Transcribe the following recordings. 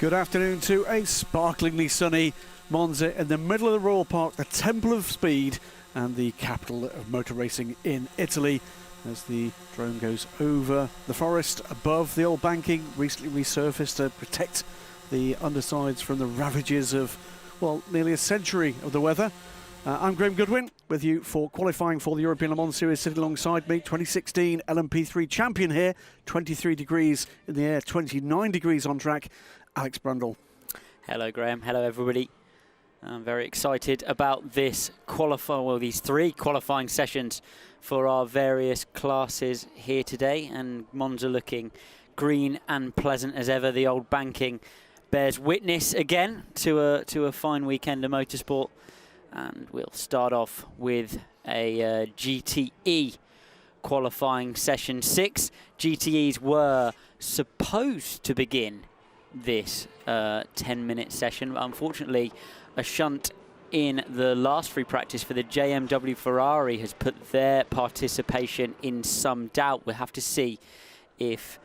Good afternoon to a sparklingly sunny Monza in the middle of the Royal Park, the Temple of Speed and the capital of motor racing in Italy, as the drone goes over the forest above the old banking, recently resurfaced to protect the undersides from the ravages of, well, nearly a century of the weather. I'm Graham Goodwin with you for qualifying for the European Le Mans Series. Sitting alongside me, 2016 Lmp2 champion here, 23 degrees in the air, 29 degrees on track, Alex Brundle. Hello Graham, hello everybody. I'm very excited about these three qualifying sessions for our various classes here today, and Monza looking green and pleasant as ever. The old banking bears witness again to a fine weekend of motorsport. And we'll start off with a GTE Qualifying Session 6. GTEs were supposed to begin this 10-minute session, but unfortunately a shunt in the last free practice for the JMW Ferrari has put their participation in some doubt. We'll have to see if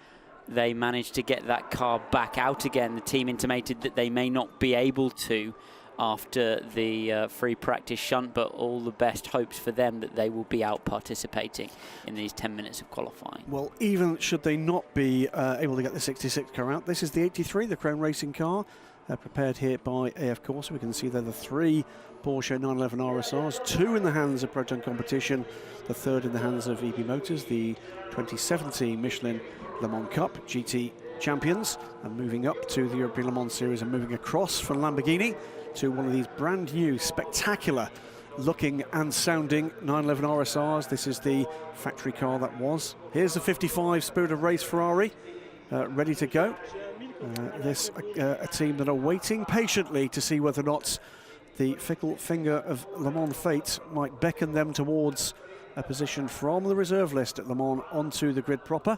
they manage to get that car back out again. The team intimated that they may not be able to after the free practice shunt, but all the best hopes for them that they will be out participating in these 10 minutes of qualifying. Well, even should they not be able to get the 66 car out, this is the 83, the Crown Racing car, prepared here by AF Corse. We can see there the three Porsche 911 RSRs, two in the hands of Proton Competition, the third in the hands of EB Motors, the 2017 Michelin Le Mans Cup GT champions, and moving up to the European Le Mans Series and moving across from Lamborghini to one of these brand new, spectacular looking and sounding 911 RSRs. This is the factory car that was. Here's the 55 Spirit of Race Ferrari, ready to go. A team that are waiting patiently to see whether or not the fickle finger of Le Mans fate might beckon them towards a position from the reserve list at Le Mans onto the grid proper.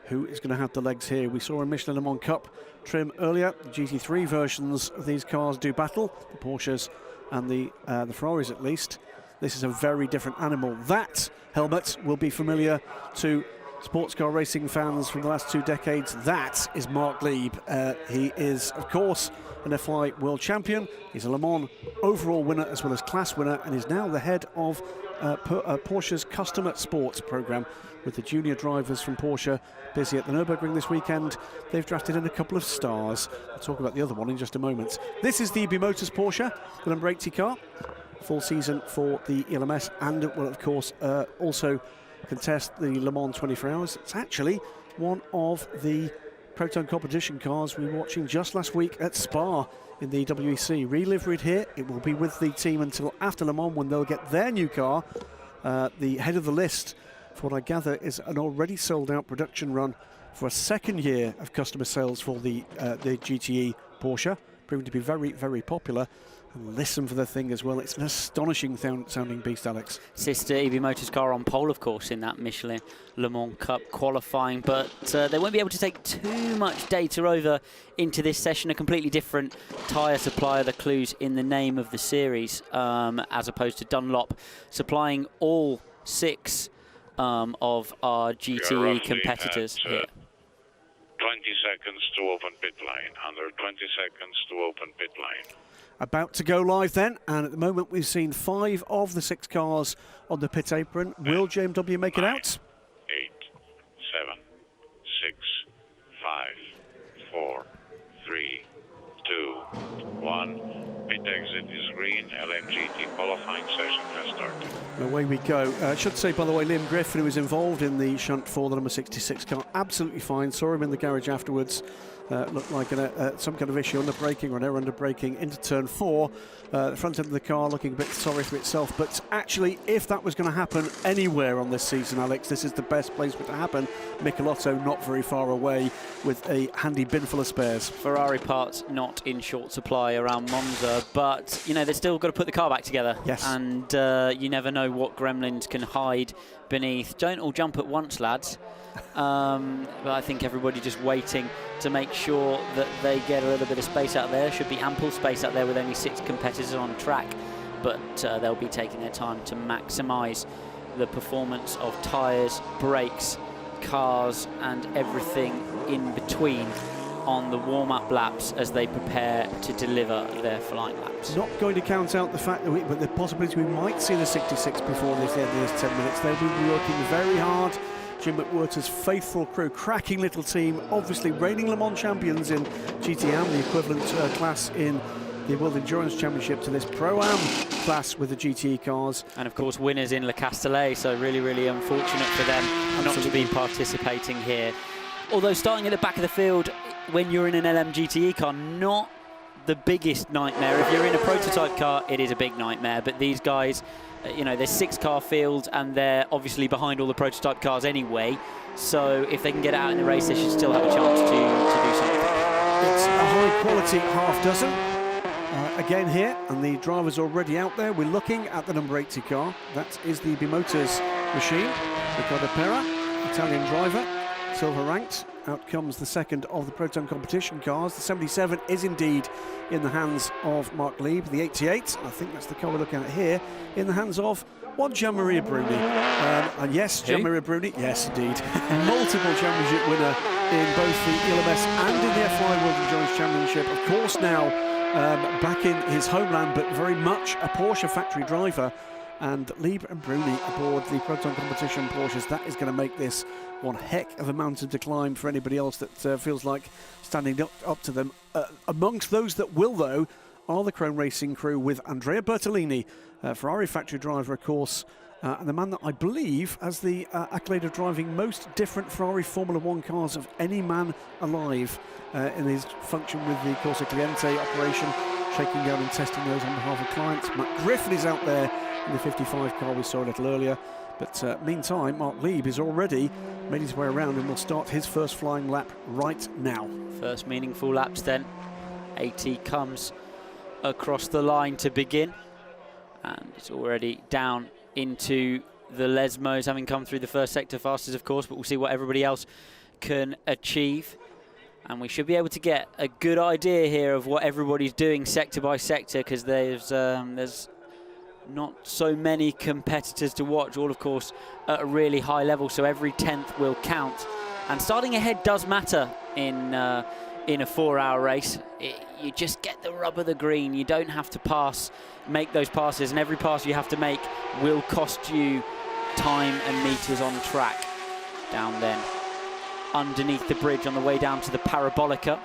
Who is going to have the legs here? We saw a Michelin Le Mans Cup trim earlier. The GT3 versions of these cars do battle, the Porsches and the Ferraris at least. This is a very different animal. That helmet will be familiar to sports car racing fans from the last 2 decades. That is Mark Lieb. He is, of course, an F1 world champion. He's a Le Mans overall winner as well as class winner, and is now the head of Porsche's Customer Sports program, with the junior drivers from Porsche busy at the Nürburgring this weekend. They've drafted in a couple of stars. We'll talk about the other one in just a moment. This is the EB Motors Porsche, the number 80 car. Full season for the ELMS, and will of course also contest the Le Mans 24 Hours. It's actually one of the Proton Competition cars we were watching just last week at Spa in the WEC. Reliveried here, it will be with the team until after Le Mans when they'll get their new car. The head of the list, for what I gather, is an already sold out production run for a second year of customer sales for the GTE Porsche, proving to be very, very popular. And listen for the thing as well. It's an astonishing sounding beast, Alex. Sister EB Motors car on pole, of course, in that Michelin Le Mans Cup qualifying, but they won't be able to take too much data over into this session. A completely different tyre supplier, the clues in the name of the series, as opposed to Dunlop supplying all 6 of our GTE competitors here. 20 seconds to open pit line, under 20 seconds to open pit line. About to go live then, and at the moment we've seen 5 of the 6 cars on the pit apron. Will JMW make it out? 8, 7, 6, 5, 4, 3, 2, 1. Pit exit is green. LMGT qualifying session has started. Away we go. I should say, by the way, Liam Griffin, who was involved in the shunt for the number 66 car, absolutely fine. Saw him in the garage afterwards. Looked like some kind of issue under braking, or an error under braking into turn 4. The front end of the car looking a bit sorry for itself, but actually, if that was going to happen anywhere on this season, Alex, this is the best place for it to happen. Michelotto not very far away with a handy bin full of spares. Ferrari parts not in short supply around Monza, but you know, they've still got to put the car back together. Yes. And you never know what gremlins can hide beneath. Don't all jump at once, lads. But I think everybody just waiting to make sure that they get a little bit of space out there. Should be ample space out there with only 6 competitors on track, but they'll be taking their time to maximise the performance of tyres, brakes, cars and everything in between on the warm-up laps as they prepare to deliver their flying laps. Not going to count out the fact that but the possibility we might see the 66 before this, the end of this 10 minutes. They'll be working very hard. Jim McWhirter's faithful crew, cracking little team, obviously reigning Le Mans champions in GTM, the equivalent class in the World Endurance Championship to this Pro-Am class with the GTE cars. And of course winners in Le Castellet, so really, really unfortunate for them not to be participating here. Although starting at the back of the field when you're in an LMGTE car, not the biggest nightmare. If you're in a prototype car, it is a big nightmare, but these guys, you know, there's 6-car field and they're obviously behind all the prototype cars anyway, so if they can get out in the race, they should still have a chance to do something. It's a high-quality half dozen. Again here, and the driver's already out there. We're looking at the number 80 car. That is the B-Motors machine. Riccardo Pera, Italian driver, silver ranked. Out comes the second of the Proton competition cars. The 77 is indeed in the hands of Mark Lieb. The 88, I think that's the car we're looking at here, in the hands of one Gian-Maria Bruni. And yes, Gian-Maria Bruni, yes indeed. Multiple championship winner in both the ELMS and in the F1 World Endurance Championship. Of course now back in his homeland, but very much a Porsche factory driver. And Lieb and Bruni aboard the Proton competition Porsches. That is going to make this one heck of a mountain to climb for anybody else that feels like standing up to them. Amongst those that will, though, are the Chrome Racing crew with Andrea Bertolini, Ferrari factory driver, of course, and the man that I believe has the accolade of driving most different Ferrari Formula One cars of any man alive in his function with the Corsa Cliente operation, shaking down and testing those on behalf of clients. Matt Griffin is out there in the 55 car we saw a little earlier. But meantime, Mark Lieb is already made his way around and will start his first flying lap right now. First meaningful laps then. 80 comes across the line to begin. And it's already down into the Lesmos, having come through the first sector fastest, of course, but we'll see what everybody else can achieve. And we should be able to get a good idea here of what everybody's doing sector by sector, because there's not so many competitors to watch, all of course at a really high level, so every 10th will count. And starting ahead does matter in a 4-hour race. You just get the rub of the green. You don't have to make those passes, and every pass you have to make will cost you time and meters on track. Down then underneath the bridge on the way down to the Parabolica.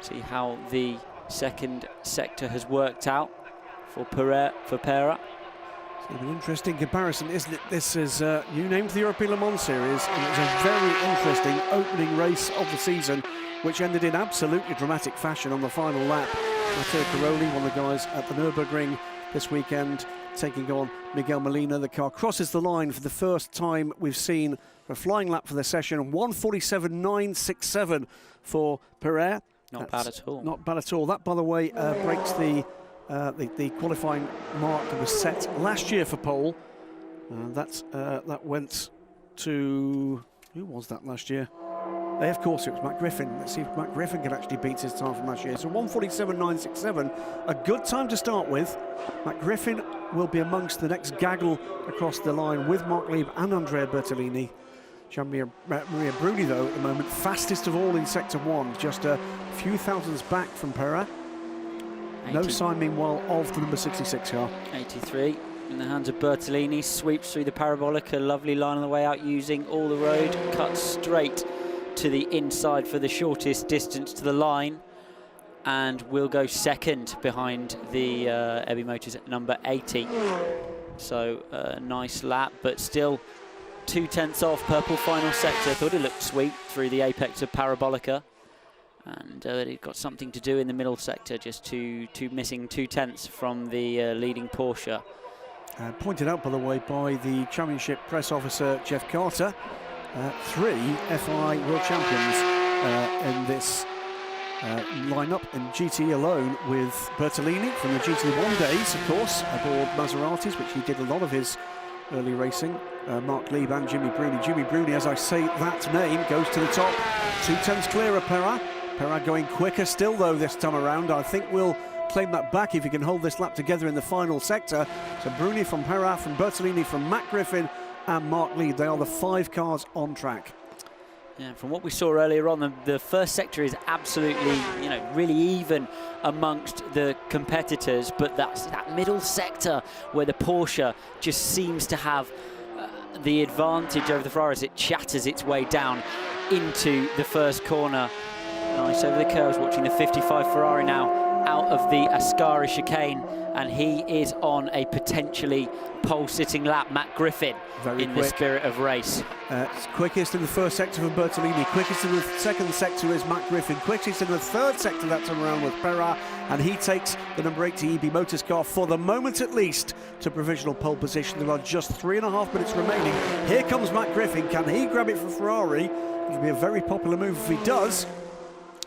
See how the second sector has worked out for Pera. It's an interesting comparison, isn't it? This is new name to the European Le Mans Series, and it was a very interesting opening race of the season, which ended in absolutely dramatic fashion on the final lap. Matteo Caroli, one of the guys at the Nürburgring this weekend, taking on Miguel Molina. The car crosses the line for the first time we've seen a flying lap for the session. 1:47.967 for Pera. Not bad at all. Not bad at all. That, by the way, breaks the qualifying mark that was set last year for pole. That went to, who was that last year? Of course, it was Matt Griffin. Let's see if Matt Griffin can actually beat his time from last year. So 1:47.967, a good time to start with. Matt Griffin will be amongst the next gaggle across the line with Mark Lieb and Andrea Bertolini. Gian-Maria Bruni, though, at the moment, fastest of all in Sector 1, just a few thousandths back from Pera. No sign, meanwhile, of the number 66 car. 83 in the hands of Bertolini, sweeps through the Parabolica, lovely line on the way out, using all the road, cuts straight to the inside for the shortest distance to the line, and will go second behind the Ebi Motors at number 80. So nice lap, but still 2/10 off. Purple final sector. Thought it looked sweet through the apex of Parabolica. And it got something to do in the middle sector, just missing 2/10 from the leading Porsche. Pointed out, by the way, by the championship press officer Jeff Carter, 3 FI world champions in this lineup in GT alone, with Bertolini from the GT1 days, of course, aboard Maseratis, which he did a lot of his early racing. Mark Lieb and Jimmy Bruni. Jimmy Bruni, as I say that name, goes to the top. 2/10 clear of Pera. Pera going quicker still, though, this time around. I think we'll claim that back if he can hold this lap together in the final sector. So Bruni from Pera, from Bertolini, from Matt Griffin and Mark Lieb. They are the 5 cars on track. Yeah, from what we saw earlier on, the first sector is absolutely, you know, really even amongst the competitors, but that's that middle sector where the Porsche just seems to have the advantage over the Ferrari as it chatters its way down into the first corner. Nice over the curves, watching the 55 Ferrari now out of the Ascari chicane, and he is on a potentially pole-sitting lap. Matt Griffin in the spirit of race. Quickest in the first sector for Bertolini, quickest in the second sector is Matt Griffin, quickest in the third sector that time around with Perra, and he takes the number 80 EB Motors car for the moment at least to provisional pole position. There are just 3.5 minutes remaining. Here comes Matt Griffin. Can he grab it for Ferrari? It'll be a very popular move if he does.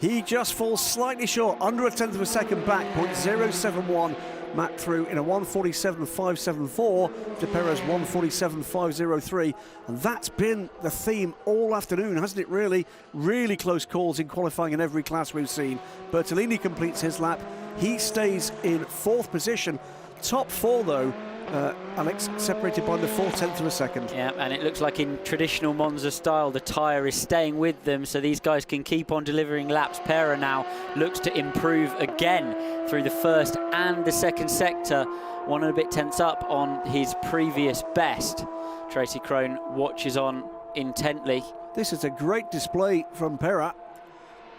He just falls slightly short, under a tenth of a second back, 0.071. Matt through in a 1:47.574 to Perez 1:47.503, and that's been the theme all afternoon, hasn't it? Really close calls in qualifying in every class we've seen. Bertolini completes his lap. He stays in 4th position. Top 4 though, Alex, separated by the 0.4 of a second. Yeah, and it looks like in traditional Monza style, the tyre is staying with them, so these guys can keep on delivering laps. Pera now looks to improve again through the first and the second sector, 1 and a bit tenths up on his previous best. Tracy Crone watches on intently. This is a great display from Pera.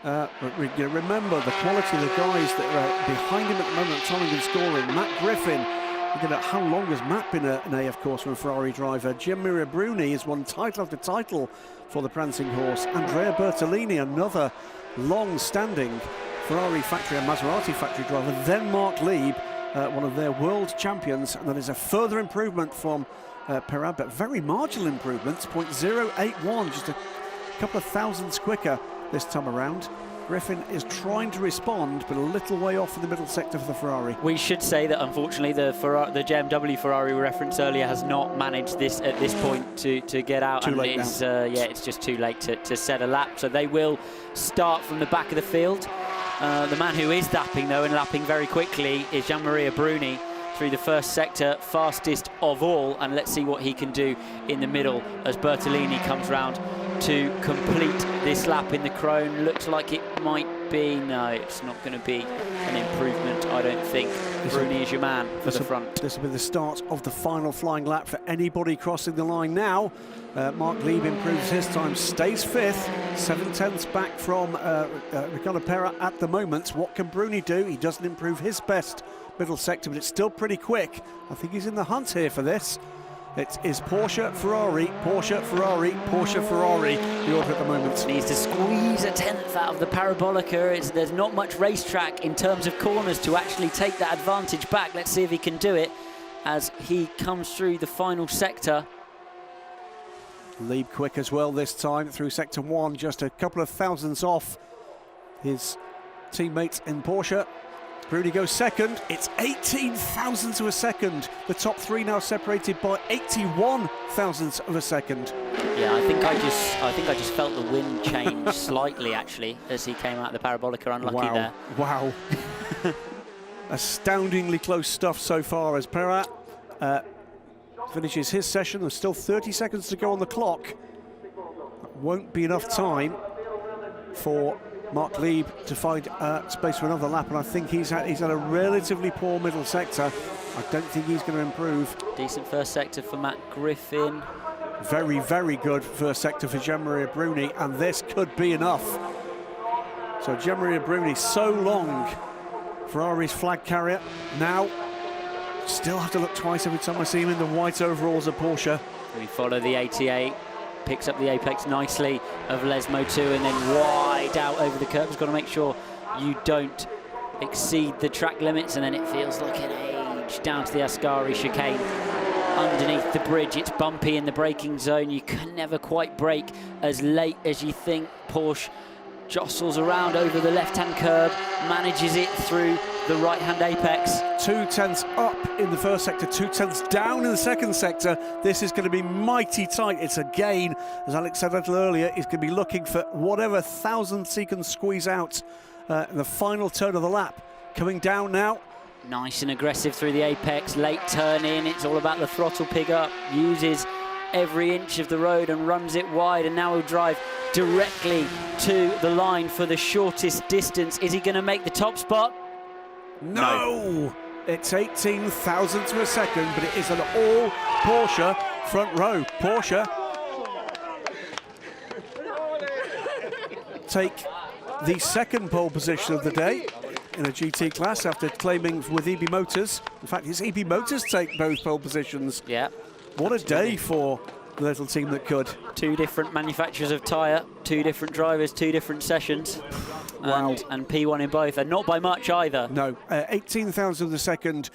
Remember the quality of the guys that are behind him at the moment, timing and scoring. Matt Griffin. Looking at how long has Matt been an AF course from a Ferrari driver. Gianmaria Bruni has won title after title for the prancing horse. Andrea Bertolini, another long-standing Ferrari factory and Maserati factory driver. Then Mark Lieb, one of their world champions. And that is a further improvement from Perra, but very marginal improvements, 0.081, just a couple of thousandths quicker this time around. Griffin is trying to respond, but a little way off in the middle sector for the Ferrari. We should say that unfortunately the JMW Ferrari reference earlier has not managed this at this point to get out. Too late it's, yeah, it's just too late to set a lap. So they will start from the back of the field. The man who is lapping though, and lapping very quickly, is Gianmaria Bruni through the first sector, fastest of all, and let's see what he can do in the middle as Bertolini comes round to complete this lap in the Krone. Looks like it might be, no, it's not going to be an improvement, I don't think. Bruni is your man for the front. This will be the start of the final flying lap for anybody crossing the line now. Mark Lieb improves his time, stays 5th, 7/10 back from Ricardo Pera at the moment. What can Bruni do? He doesn't improve his best middle sector, but it's still pretty quick. I think he's in the hunt here for this. It is Porsche, Ferrari, Porsche, Ferrari, Porsche, Ferrari, the order at the moment. Needs to squeeze a tenth out of the Parabolica. There's not much racetrack in terms of corners to actually take that advantage back. Let's see if he can do it as he comes through the final sector. Lieb quick as well this time through sector 1, just a couple of thousandths off his teammates in Porsche. Bruni goes second. It's 18 thousandths of a second. The top 3 now separated by 81 thousandths of a second. Yeah, I think I just felt the wind change slightly actually as he came out of the Parabolica. Unlucky there. Wow. Astoundingly close stuff so far as Pera finishes his session. There's still 30 seconds to go on the clock. Won't be enough time for Mark Lieb to find space for another lap, and I think he's had a relatively poor middle sector. I don't think he's going to improve. Decent first sector for Matt Griffin. Very, very good first sector for Gianmaria Bruni, and this could be enough. So Gianmaria Bruni, so long Ferrari's flag carrier. Now, still have to look twice every time I see him in the white overalls of Porsche. We follow the 88. Picks up the apex nicely of Lmp2 and then wide out over the curb. He's got to make sure you don't exceed the track limits, and then it feels like an age down to the Ascari chicane. Underneath the bridge, it's bumpy in the braking zone. You can never quite brake as late as you think. Porsche jostles around over the left-hand curb, manages it through the right-hand apex. 2/10 up in the first sector, 2/10 down in the second sector. This is going to be mighty tight. It's a gain. As Alex said a little earlier, he's going to be looking for whatever thousandths he can squeeze out in the final turn of the lap. Coming down now. Nice and aggressive through the apex, late turn in. It's all about the throttle pick up. Uses every inch of the road and runs it wide, and now he'll drive directly to the line for the shortest distance. Is he going to make the top spot? No! It's 18 thousandths of a second, but it is an all Porsche front row. Porsche take the second pole position of the day in a GT class after claiming with EB Motors. In fact, it's EB Motors take both pole positions. Yeah. What a day for the little team that could. 2 different manufacturers of tyre, 2 different drivers, 2 different sessions. Wow. And P1 in both, and not by much either. No, 18 thousandths of a second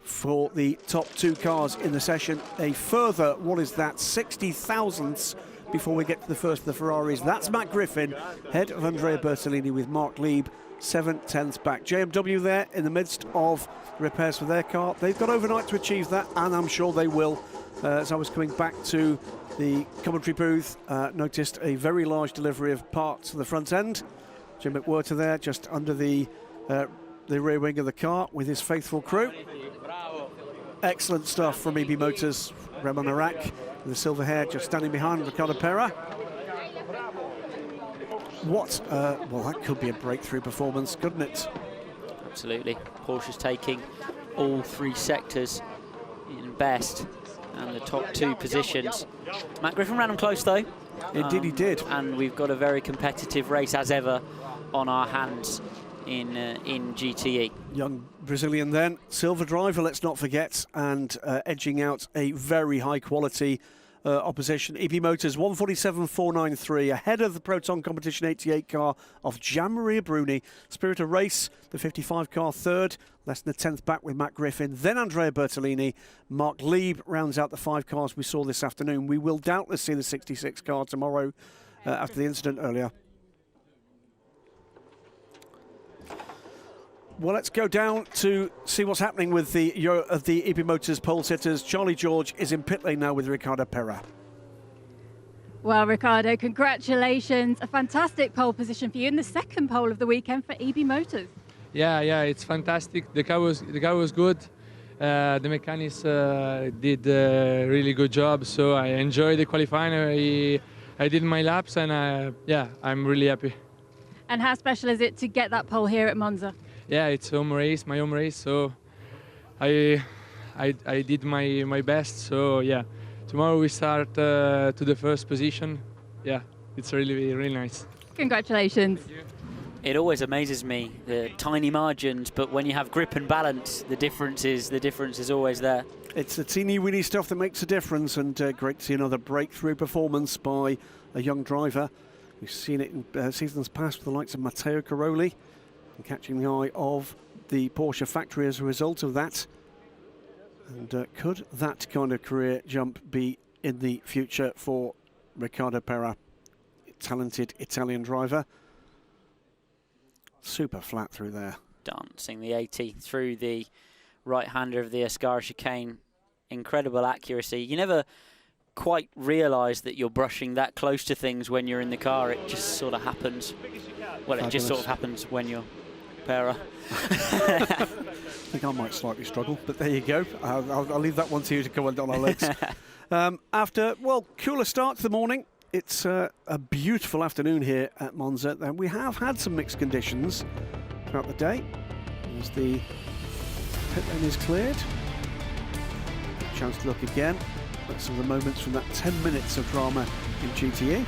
for the top 2 cars in the session. A further, what is that, 60 thousandths before we get to the first of the Ferraris. That's Matt Griffin, head of Andrea Bertolini, with Mark Lieb 7/10 back. JMW there in the midst of repairs for their car. They've got overnight to achieve that, and I'm sure they will. As I was coming back to the commentary booth, noticed a very large delivery of parts to the front end. Jim McWhirter there, just under the rear wing of the car with his faithful crew. Excellent stuff from EB Motors. Raymond Arak, with the silver hair, just standing behind Ricardo Pera. What, well, that could be a breakthrough performance, couldn't it? Absolutely. Porsche's taking all 3 sectors in best and the top 2 positions. Matt Griffin ran them close, though. Indeed, he did. And we've got a very competitive race, as ever, on our hands in GTE. Young Brazilian then, silver driver, let's not forget, and edging out a very high-quality opposition. EB Motors 147.493, ahead of the Proton Competition 88 car of Gianmaria Bruni. Spirit of Race, the 55 car third, less than a 10th back with Matt Griffin. Then Andrea Bertolini. Mark Lieb rounds out the 5 cars we saw this afternoon. We will doubtless see the 66 car tomorrow after the incident earlier. Well, let's go down to see what's happening with the EB Motors pole sitters. Charlie George is in pit lane now with Ricardo Pera. Well, Ricardo, congratulations. A fantastic pole position for you in the second pole of the weekend for EB Motors. Yeah, it's fantastic. The car was good. The mechanics did a really good job, so I enjoyed the qualifying. I did my laps, and yeah, I'm really happy. And how special is it to get that pole here at Monza? Yeah, it's my home race, so I did my best. So yeah, tomorrow we start to the first position. Yeah, it's really nice. Congratulations. It always amazes me, the tiny margins, but when you have grip and balance, the difference is always there. It's the teeny weeny stuff that makes a difference, and great to see another breakthrough performance by a young driver. We've seen it in seasons past with the likes of Matteo Caroli, and catching the eye of the Porsche factory as a result of that. And could that kind of career jump be in the future for Ricardo Pera, talented Italian driver? Super flat through there. Dancing the 80 through the right-hander of the Ascara chicane. Incredible accuracy. You never quite realise that you're brushing that close to things when you're in the car. It just sort of happens. Well, it just sort of happens when you're Pera. I think I might slightly struggle, but there you go. I'll leave that one to you to comment on our legs. After, well, cooler start to the morning. It's a beautiful afternoon here at Monza. And we have had some mixed conditions throughout the day as the pit lane is cleared. Chance to look again at some of the moments from that 10 minutes of drama in GTE.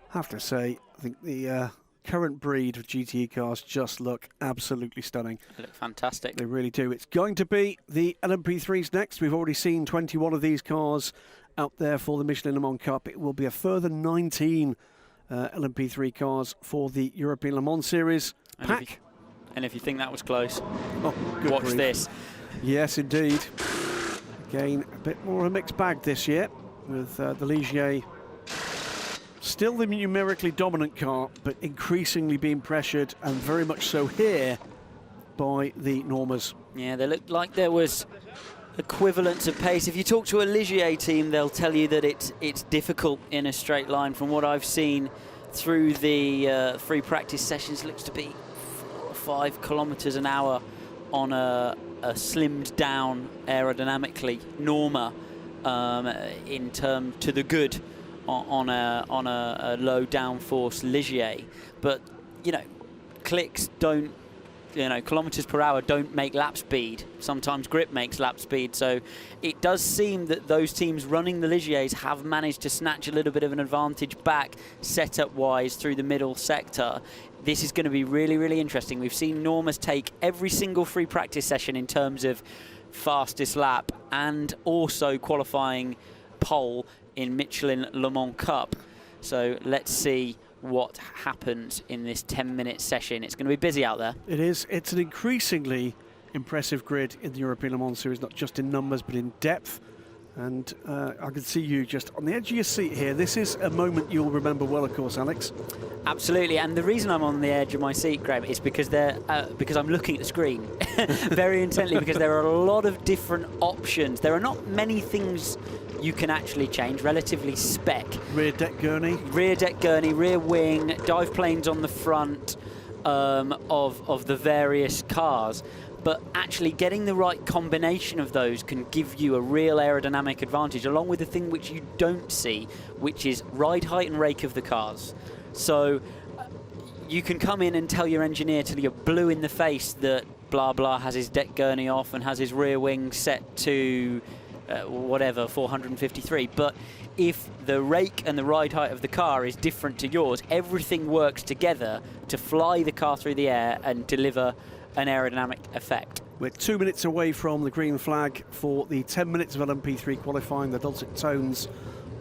Have to say, I think the current breed of GTE cars just look absolutely stunning. They look fantastic. They really do. It's going to be the LMP3s next. We've already seen 21 of these cars out there for the Michelin Le Mans Cup. It will be a further 19 LMP3 cars for the European Le Mans Series. And if you think that was close, good watch grief. this. Yes, indeed. Again, a bit more of a mixed bag this year with the Ligier. Still the numerically dominant car, but increasingly being pressured, and very much so here, by the Normas. Yeah, they looked like there was equivalence of pace. If you talk to a Ligier team, they'll tell you that it's difficult in a straight line. From what I've seen through the free practice sessions, it looks to be 4 or 5 kilometers an hour on a slimmed down aerodynamically Norma in term to the good on a low downforce Ligier. But clicks don't, kilometers per hour don't make lap speed. Sometimes grip makes lap speed. So it does seem that those teams running the Ligiers have managed to snatch a little bit of an advantage back setup-wise through the middle sector. This is going to be really, really interesting. We've seen Normas take every single free practice session in terms of fastest lap and also qualifying pole in Michelin Le Mans Cup. So let's see what happens in this 10-minute session. It's going to be busy out there. It is. It's an increasingly impressive grid in the European Le Mans Series, not just in numbers but in depth. And I can see you just on the edge of your seat here. This is a moment you'll remember well, of course, Alex. Absolutely, and the reason I'm on the edge of my seat, Graham, is because I'm looking at the screen very intently, because there are a lot of different options. There are not many things you can actually change, relatively spec. Rear deck gurney, rear wing, dive planes on the front of the various cars. But actually getting the right combination of those can give you a real aerodynamic advantage, along with the thing which you don't see, which is ride height and rake of the cars. So you can come in and tell your engineer till you're blue in the face that blah blah has his deck gurney off and has his rear wing set to whatever, 453. But if the rake and the ride height of the car is different to yours, everything works together to fly the car through the air and deliver an aerodynamic effect. We're 2 minutes away from the green flag for the 10 minutes of LMP3 qualifying. The dulcet tones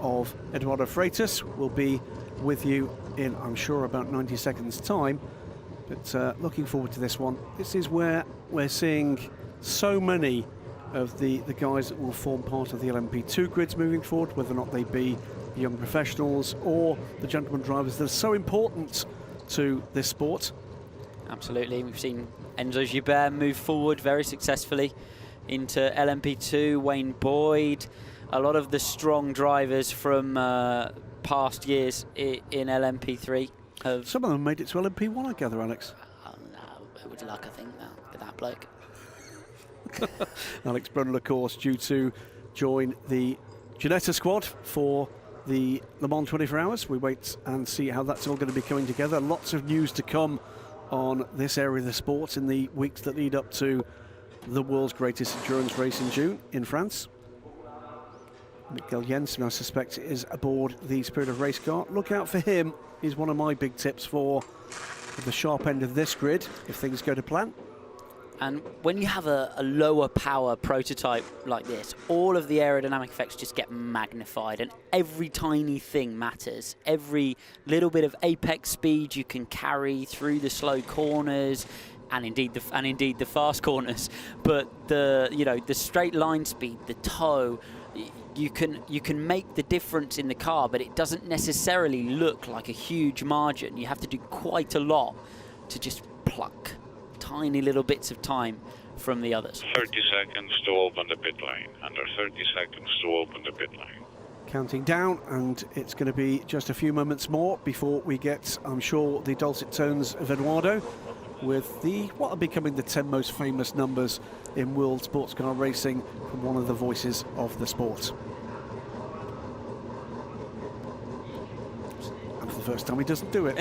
of Eduardo Freitas will be with you in, I'm sure, about 90 seconds time. But looking forward to this one. This is where we're seeing so many of the guys that will form part of the LMP2 grids moving forward, whether or not they be the young professionals or the gentleman drivers that are so important to this sport. Absolutely. We've seen Enzo Gilbert move forward very successfully into LMP2, Wayne Boyd, a lot of the strong drivers from past years in LMP3 have... Some of them made it to LMP1, I gather, Alex. Oh, no, who would luck, I think, with that bloke. Alex Brundle, of course, due to join the Ginetta squad for the Le Mans 24 Hours. We wait and see how that's all going to be coming together. Lots of news to come on this area of the sport in the weeks that lead up to the world's greatest endurance race in June in France. Miguel Jensen, I suspect, is aboard the Spirit of Race car. Look out for him. He's one of my big tips for the sharp end of this grid if things go to plan. And when you have a lower power prototype like this, all of the aerodynamic effects just get magnified, and every tiny thing matters. Every little bit of apex speed you can carry through the slow corners, and indeed the fast corners. But the straight line speed, the toe, you can make the difference in the car, but it doesn't necessarily look like a huge margin. You have to do quite a lot to just pluck tiny little bits of time from the others. 30 seconds to open the pit lane. Under 30 seconds to open the pit lane. Counting down, and it's going to be just a few moments more before we get, I'm sure, the dulcet tones of Eduardo with what are becoming the 10 most famous numbers in world sports car racing from one of the voices of the sport. And for the first time he doesn't do it.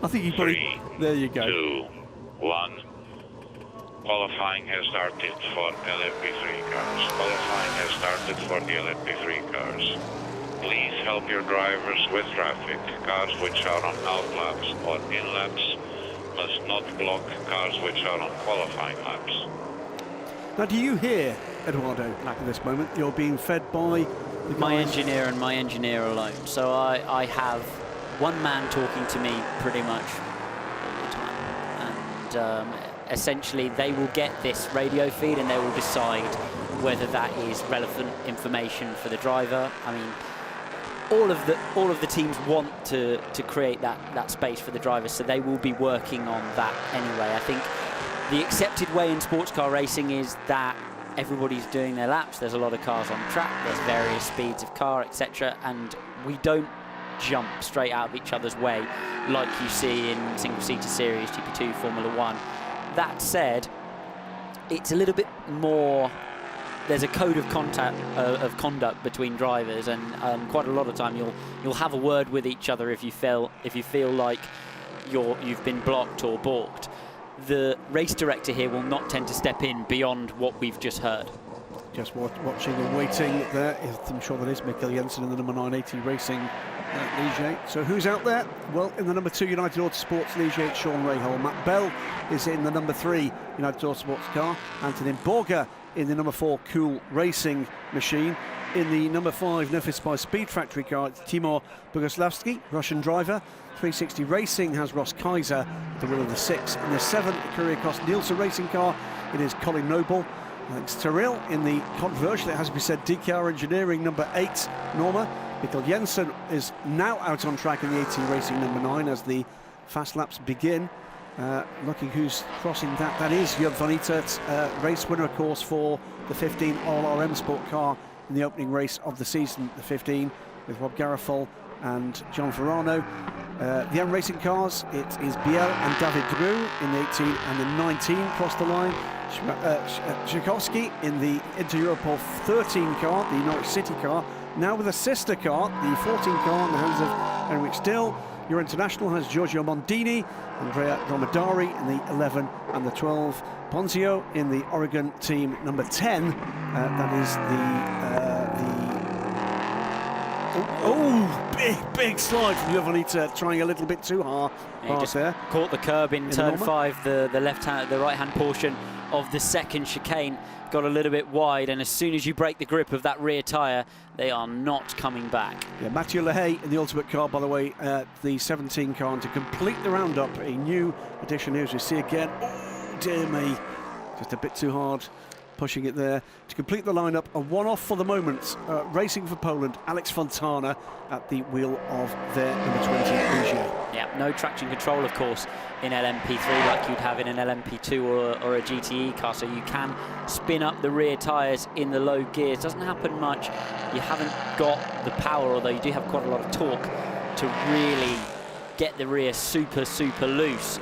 I think he probably... 3, there you go. 2, 1. Qualifying has started for LMP3 cars. Qualifying has started for the LMP3 cars. Please help your drivers with traffic. Cars which are on out laps or in laps must not block cars which are on qualifying laps. Now, do you hear, Eduardo, at this moment? You're being fed by the My guys. engineer and my engineer alone. So I have one man talking to me pretty much all the time. And essentially they will get this radio feed and they will decide whether that is relevant information for the driver. I mean, all of the teams want to create that space for the drivers, so they will be working on that anyway. I think the accepted way in sports car racing is that everybody's doing their laps. There's a lot of cars on track. There's various speeds of car, etc. And we don't jump straight out of each other's way like you see in single-seater series, GP2, Formula 1. That said, it's a little bit more. There's a code of conduct between drivers, and quite a lot of time you'll have a word with each other if you feel like you've been blocked or balked. The race director here will not tend to step in beyond what we've just heard. Just watching and waiting there. I'm sure that is Mikkel Jensen in the number 980 Racing Ligier. So who's out there? Well, in the number 2 United Autosports Ligier, it's Sean Rahal. Matt Bell is in the number 3 United Autosports car. Antonin Borger in the number 4 Cool Racing machine. In the number 5 Nefis by Speed Factory car, it's Timur Boguslavsky, Russian driver. 360 Racing has Ross Kaiser at the wheel of the 6. In the 7 Courier Cost Nielsen Racing car, it is Colin Noble. Thanks to Real in the controversial, it has to be said, DKR Engineering number 8 Norma. Mikkel Jensen is now out on track in the 18 Racing number 9 as the fast laps begin. Looking who's crossing that. That is Jörg van Itert, race winner, of course, for the 15 All-RM Sport car in the opening race of the season, the 15, with Rob Garofol and John Ferrano. The M Racing cars, it is Biel and David Drew in the 18 and the 19 cross the line. Tchaikovsky in the Inter-Europol 13 car, the Norwich City car, now with a sister car, the 14 car in the hands of Henrik Still. Your International has Giorgio Mondini, Andrea Dromedari in the 11 and the 12. Ponzio in the Oregon team number 10. That is big slide from Jovanita, trying a little bit too hard. Yeah, just there. Caught the curb in turn 5, the right-hand portion of the second chicane. Got a little bit wide, and as soon as you break the grip of that rear tyre, they are not coming back. Yeah, Mathieu Lehay in the Ultimate car, by the way, the 17 car, and to complete the roundup, a new addition here as we see again. Oh, dear me, just a bit too hard. Pushing it there to complete the lineup. A one-off for the moment. Racing for Poland, Alex Fontana at the wheel of their number 20 Ligier. Yeah, no traction control, of course, in LMP3 like you'd have in an LMP2 or a GTE car, so you can spin up the rear tyres in the low gears. Doesn't happen much. You haven't got the power, although you do have quite a lot of torque to really get the rear super loose.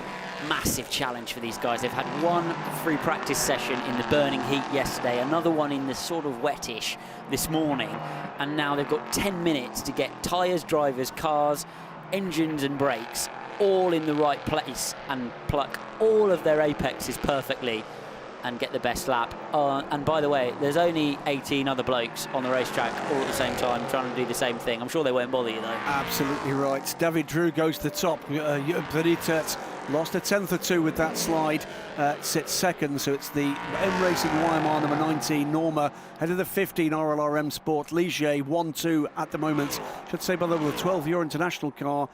Massive challenge for these guys. They've had one free practice session in the burning heat yesterday, another one in the sort of wettish this morning, and now they've got 10 minutes to get tyres, drivers, cars, engines and brakes all in the right place and pluck all of their apexes perfectly and get the best lap. And by the way, there's only 18 other blokes on the racetrack all at the same time trying to do the same thing. I'm sure they won't bother you, though. Absolutely right. David Drew goes to the top. Benitez lost a tenth or two with that slide, sits second, so it's the M Racing YMR number 19 Norma, head of the 15 RLRM Sport Ligier 1-2 at the moment. Should say, by the way, the 12 Euro International car,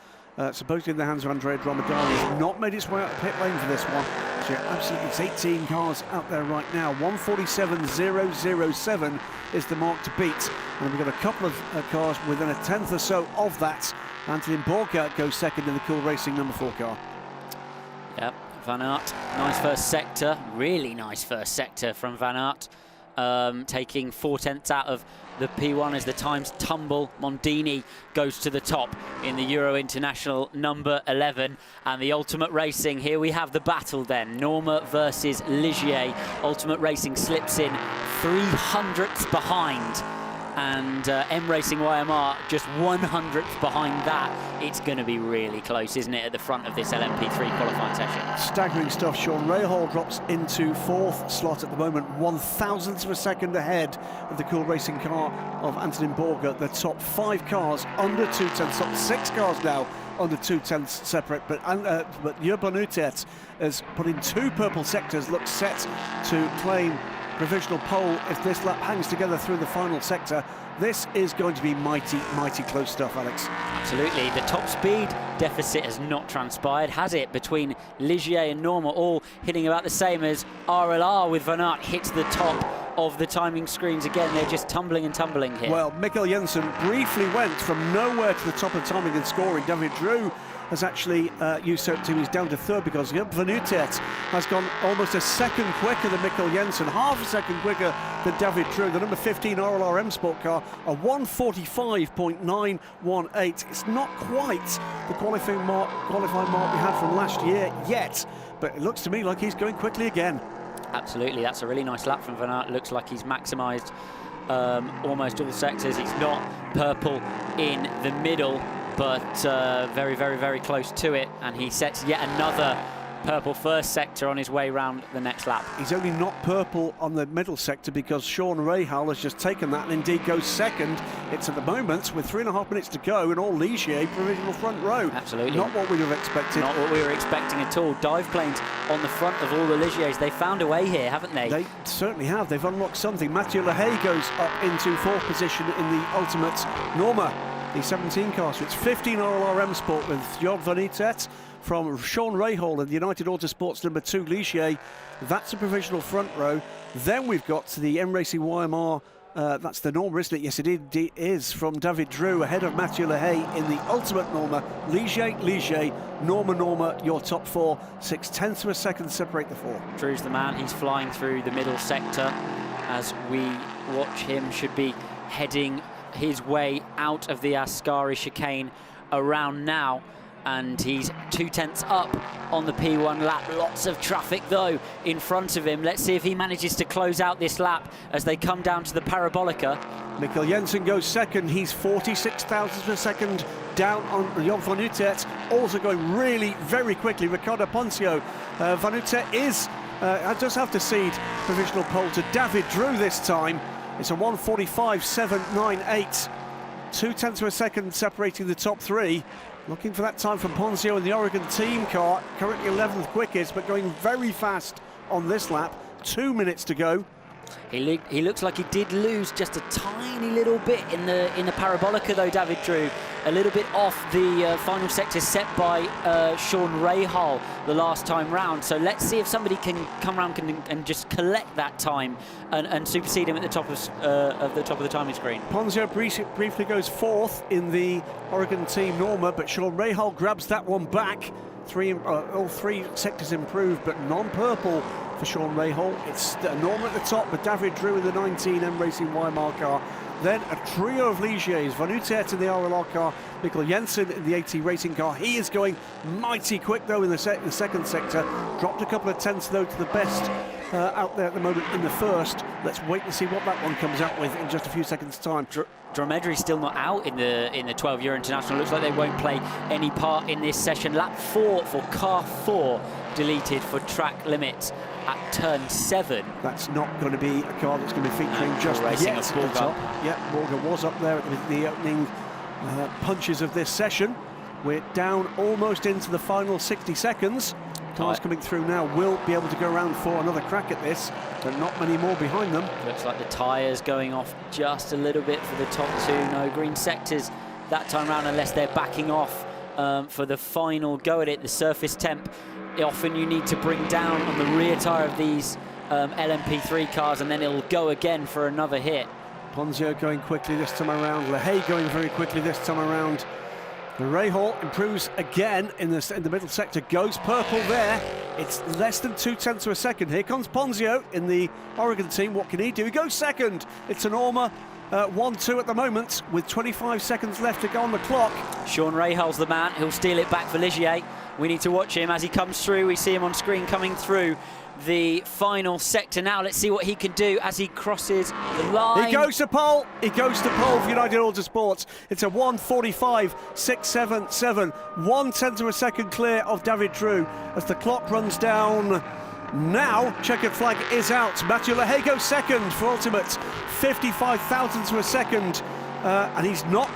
supposedly in the hands of Andrea Dromedari, has not made its way out of pit lane for this one. So absolutely, it's 18 cars out there right now. 147.007 is the mark to beat, and we've got a couple of cars within a tenth or so of that. Antonin Borger goes second in the Cool Racing number 4 car. Yep, Van Aert, nice first sector, really nice first sector from Van Aert, taking 4/10 out of the P1 as the times tumble. Mondini goes to the top in the Euro International number 11, and the Ultimate Racing, here we have the battle then, Norma versus Ligier. Ultimate Racing slips in 300ths behind, and M Racing YMR just 100th behind that. It's going to be really close, isn't it, at the front of this LMP3 qualifying session? Staggering stuff. Sean Rahal drops into 4th slot at the moment, 1,000ths of a second ahead of the Cool Racing car of Antonin Borger. The top 5 cars under 2/10, top 6 cars now under 2/10 separate, but Jörg van Utrecht has put in 2 purple sectors, looks set to claim provisional pole if this lap hangs together through the final sector. This is going to be mighty close stuff, Alex. Absolutely. The top speed deficit has not transpired, has it, between Ligier and Norma, all hitting about the same as RLR, with Van Aert hits the top of the timing screens. Again, they're just tumbling and tumbling here. Well, Mikkel Jensen briefly went from nowhere to the top of timing and scoring. David Drew has actually usurped him. He's down to third because Jan van Utertz has gone almost a second quicker than Mikkel Jensen, half a second quicker than David Drew. The number 15 RLR Sport car, a 1:45.918. It's not quite the qualifying mark we had from last year yet, but it looks to me like he's going quickly again. Absolutely, that's a really nice lap from Van Aert. Looks like he's maximised almost all sectors. He's not purple in the middle, but very, very, very close to it. And he sets yet another purple first sector on his way round the next lap. He's only not purple on the middle sector because Sean Rahal has just taken that and indeed goes second. It's at the moment, with 3.5 minutes to go, and all Ligier provisional front row. Absolutely. Not what we would have expected. Not what we were expecting at all. Dive planes on the front of all the Ligiers. They found a way here, haven't they? They certainly have. They've unlocked something. Mathieu Lehay goes up into fourth position in the ultimate Norma, the 17 car. So it's 15 RLR Sport with Jan van Utertz from Sean Rahal and the United Autosports number 2 Ligier. That's a provisional front row. Then we've got the M Racing YMR. That's the Norma, isn't it? Yes, it is, from David Drew ahead of Mathieu Lehay in the ultimate Norma. Ligier, Norma, your top four. 0.6 of a second separate the four. Drew's the man. He's flying through the middle sector as we watch him. Should be heading his way out of the Ascari chicane around now, and he's 0.2 up on the P1 lap. Lots of traffic though in front of him. Let's see if he manages to close out this lap as they come down to the Parabolica. Mikkel Jensen goes second. He's 46 thousandths of a second down on Jan van Utertz, also going really very quickly. Ricardo Ponzio. Van Utertz is does have to cede provisional pole to David Drew this time. It's a 1:45.798. 0.2 of a second separating the top three. Looking for that time from Ponzio in the Oregon team car, currently 11th quickest, but going very fast on this lap. 2 minutes to go. He looks like he did lose just a tiny little bit in the Parabolica though, David Drew. A little bit off the final sector set by Sean Rahal the last time round. So let's see if somebody can come around and just collect that time and supersede him at the top of the timing screen. Ponzio briefly goes fourth in the Oregon team Norma, but Sean Rahal grabs that one back. All three sectors improved, but non-purple for Sean Rahal. It's Norma at the top, but David Drew in the 19 M Racing YMR car. Then a trio of Ligiers, Van Utertz in the RLR car, Mikkel Jensen in the AT Racing car. He is going mighty quick though in the second sector. Dropped a couple of tenths though to the best out there at the moment in the first. Let's wait and see what that one comes out with in just a few seconds' time. Dromedary still not out in the 12 Euro International. Looks like they won't play any part in this session. Lap 4 for car 4 deleted for track limits at turn 7. That's not going to be a car that's going to be featuring just racing yet of at the top. Yeah, Borger was up there at the opening punches of this session. We're down almost into the final 60 seconds. Cars coming through now will be able to go around for another crack at this, but not many more behind them. Looks like the tyres going off just a little bit for the top two. No green sectors that time round unless they're backing off for the final go at it. The surface temp, often you need to bring down on the rear tyre of these LMP3 cars, and then it'll go again for another hit. Ponzio going quickly this time around. Lehay going very quickly this time around. Rahal improves again in the middle sector, goes purple there. It's less than 0.2 of a second. Here comes Ponzio in the Oregon team. What can he do? He goes second. It's a Norma 1-2 at the moment with 25 seconds left to go on the clock. Sean Rahal's the man. He'll steal it back for Ligier. We need to watch him as he comes through. We see him on screen coming through the final sector now. Let's see what he can do as he crosses the line. He goes to pole. He goes to pole for United Autosports. It's a 1:45.677. 0.1 of a second clear of David Drew as the clock runs down. Now, checkered flag is out. Mathieu Lehay goes second for ultimate, 55 thousandths of a second. And he's not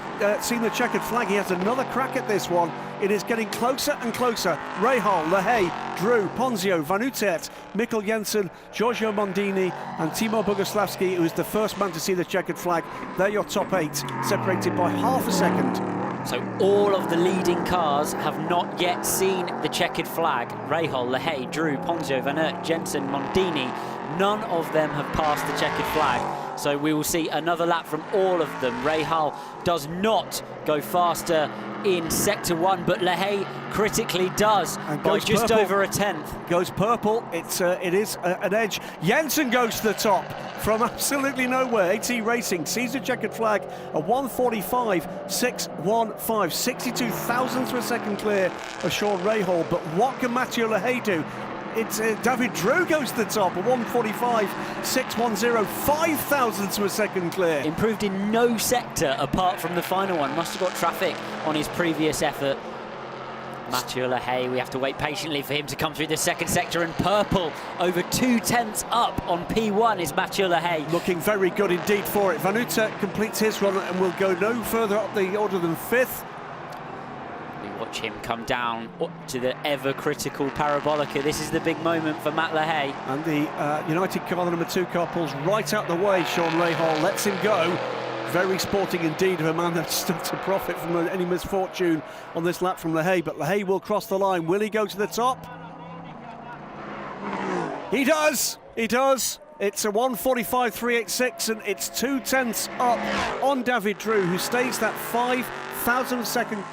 seen the checkered flag. He has another crack at this one. It is getting closer and closer. Rahal, Lehay, Drew, Ponzio, Van Utertz, Mikkel Jensen, Giorgio Mondini and Timo Boguslavski, who is the first man to see the checkered flag. They're your top 8, separated by half a second. So all of the leading cars have not yet seen the checkered flag. Rahal, Lahey, Drew, Ponzio, Van Aert, Jensen, Mondini, none of them have passed the checkered flag. So we will see another lap from all of them. Rahal does not go faster in Sector 1, but Lahey critically does by just purple. over a tenth. Goes purple. It is an edge. Jensen goes to the top from absolutely nowhere. AT Racing sees the checkered flag, a 1:45.615, 62 thousandths of a second clear of Sean Rahal. But what can Mathieu Lahey do? It's David Drew goes to the top, a 1:45.610, 5 thousandths of a second clear. Improved in no sector apart from the final one. Must have got traffic on his previous effort. Mathieu Lahey, we have to wait patiently for him to come through the second sector, and purple over 2 tenths up on P1 is Mathieu Lahey. Looking very good indeed for it. Van Aert completes his run and will go no further up the order than 5th. We watch him come down to the ever-critical Parabolica. This is the big moment for Matt Lahey. And the United car, the number 2 car, pulls right out the way. Sean Rahal lets him go. Very sporting indeed of a man that's still to profit from any misfortune on this lap from Lahey. But Lahey will cross the line. Will he go to the top? He does! He does! It's a 1:45.386, and it's 2 tenths up on David Drew, who stays that 5 thousandth second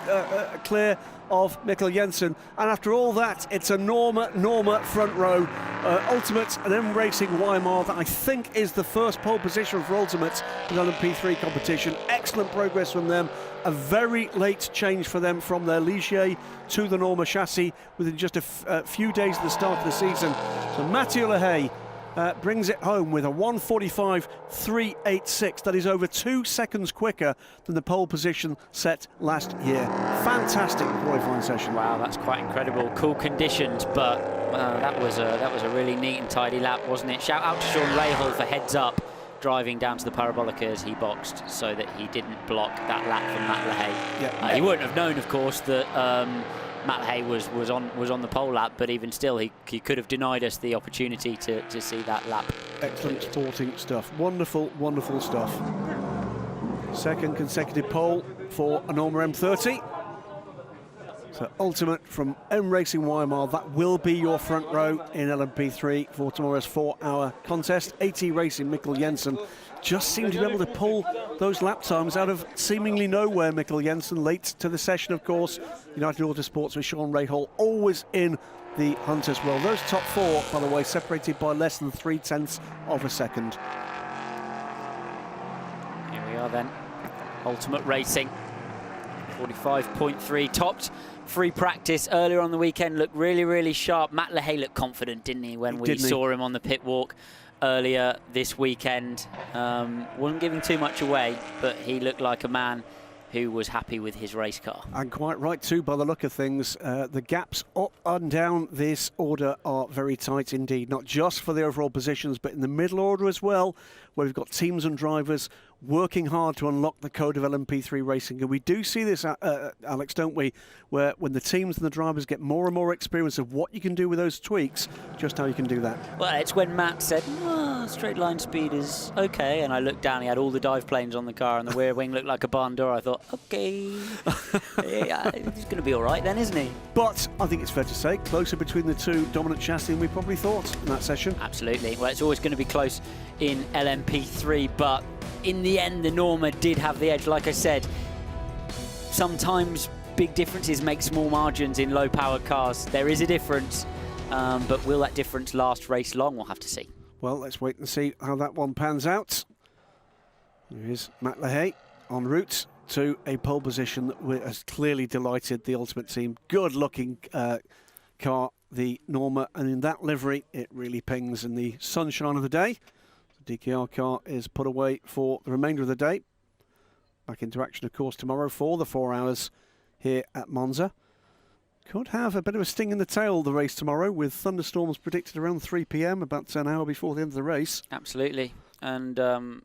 clear of Mikkel Jensen. And after all that, it's a Norma front row. Ultimate and M Racing Weimar, that I think is the first pole position for Ultimate in Lmp2 competition. Excellent progress from them. A very late change for them from their Ligier to the Norma chassis within just a few days at the start of the season. So Mathieu Lahey brings it home with a 1:45.386. That is over 2 seconds quicker than the pole position set last year. Fantastic qualifying session. Wow, that's quite incredible. Cool conditions, but that was a really neat and tidy lap, wasn't it? Shout out to Sean Rahal for heads up driving down to the Parabolica as he boxed, so that he didn't block that lap from Matt Lahey. Yeah. He wouldn't have known, of course, that Matt Lahey was on the pole lap, but even still, he could have denied us the opportunity to see that lap. Excellent sporting stuff. Wonderful, wonderful stuff. Second consecutive pole for a Norma M30. So Ultimate from M Racing Weimar, that will be your front row in LMP3 for tomorrow's 4-hour contest. AT Racing, Mikkel Jensen just seemed to be able to pull those lap times out of seemingly nowhere. Mikkel Jensen late to the session, of course. United Autosports with Sean Rahal always in the hunt as well. Those top 4, by the way, separated by less than 3 tenths of a second. Here we are then. Ultimate Racing. 45.3 topped free practice earlier on the weekend, looked really sharp. Matt Lahey looked confident, didn't he, when we saw him on the pit walk earlier this weekend. Wasn't giving too much away, but he looked like a man who was happy with his race car. And quite right too, by the look of things. The gaps up and down this order are very tight indeed, not just for the overall positions, but in the middle order as well, where we've got teams and drivers working hard to unlock the code of LMP3 racing. And we do see this, Alex, don't we, where when the teams and the drivers get more and more experience of what you can do with those tweaks, just how you can do that. Well, it's when Matt said, straight line speed is okay, and I looked down, he had all the dive planes on the car, and the rear wing looked like a barn door. I thought, okay, yeah, he's going to be all right then, isn't he? But I think it's fair to say, closer between the two dominant chassis than we probably thought in that session. Absolutely. Well, it's always going to be close in LMP3, but in the end, the Norma did have the edge. Like I said, sometimes big differences make small margins in low-powered cars. There is a difference, but will that difference last race long? We'll have to see. Well, let's wait and see how that one pans out. Here is Matt Lahey en route to a pole position that has clearly delighted the Ultimate team. Good-looking car, the Norma, and in that livery, it really pings in the sunshine of the day. The DKR car is put away for the remainder of the day. Back into action, of course, tomorrow for the 4 hours here at Monza. Could have a bit of a sting in the tail, the race tomorrow, with thunderstorms predicted around 3 p.m, about an hour before the end of the race. Absolutely. And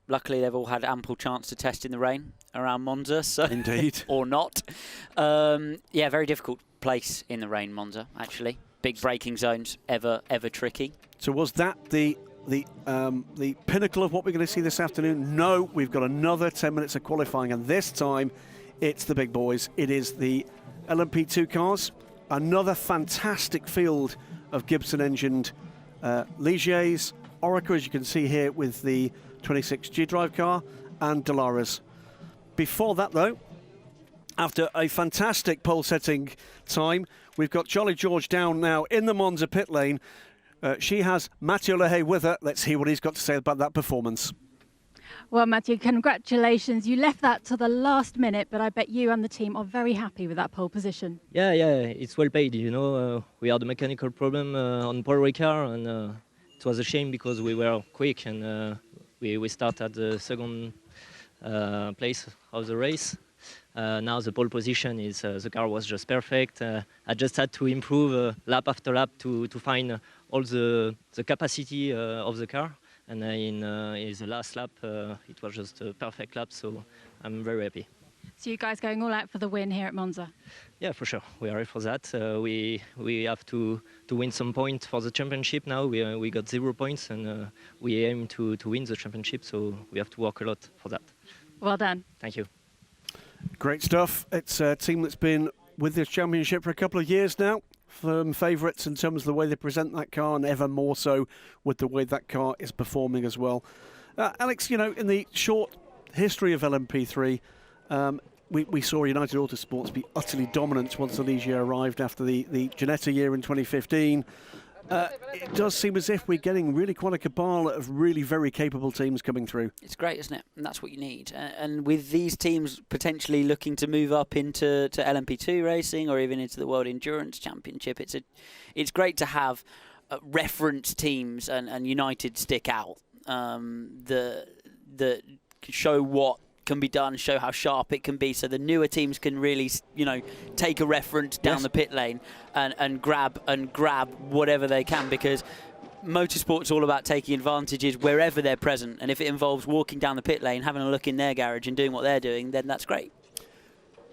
luckily, they've all had ample chance to test in the rain around Monza. So indeed. Or not. Yeah, very difficult place in the rain, Monza, actually. Big braking zones, ever tricky. So was that the pinnacle of what we're going to see this afternoon? No, we've got another 10 minutes of qualifying, and this time it's the big boys. It is the LMP2 cars. Another fantastic field of Gibson-engined Ligiers, Oreca, as you can see here with the 26G drive car, and Dalaras. Before that, though, after a fantastic pole-setting time, we've got Charlie George down now in the Monza pit lane. She has Mathieu Lehay with her. Let's hear what he's got to say about that performance. Well, Mathieu, congratulations. You left that to the last minute, but I bet you and the team are very happy with that pole position. Yeah, it's well paid. You know, we had a mechanical problem on Paul Ricard, and it was a shame because we were quick and we started at the second place of the race. Now the pole position is the car was just perfect. I just had to improve lap after lap to find all the capacity of the car. And in the last lap, it was just a perfect lap, so I'm very happy. So you guys going all out for the win here at Monza? Yeah, for sure. We are ready for that. We have to win some points for the championship now. We got 0 points, and we aim to win the championship, so we have to work a lot for that. Well done. Thank you. Great stuff. It's a team that's been with this championship for a couple of years now. Firm favourites in terms of the way they present that car, and ever more so with the way that car is performing as well. Alex, you know, in the short history of LMP3, we saw United Autosports be utterly dominant once the Ligier arrived after the Ginetta year in 2015. It does seem as if we're getting really quite a cabal of really very capable teams coming through. It's great, isn't it? And that's what you need. And with these teams potentially looking to move up into LMP2 racing or even into the World Endurance Championship, it's great to have reference teams and United stick out that show what can be done, show how sharp it can be, so the newer teams can really, you know, take a reference down the pit lane and grab whatever they can, because motorsport's all about taking advantages wherever they're present, and if it involves walking down the pit lane, having a look in their garage and doing what they're doing, then that's great.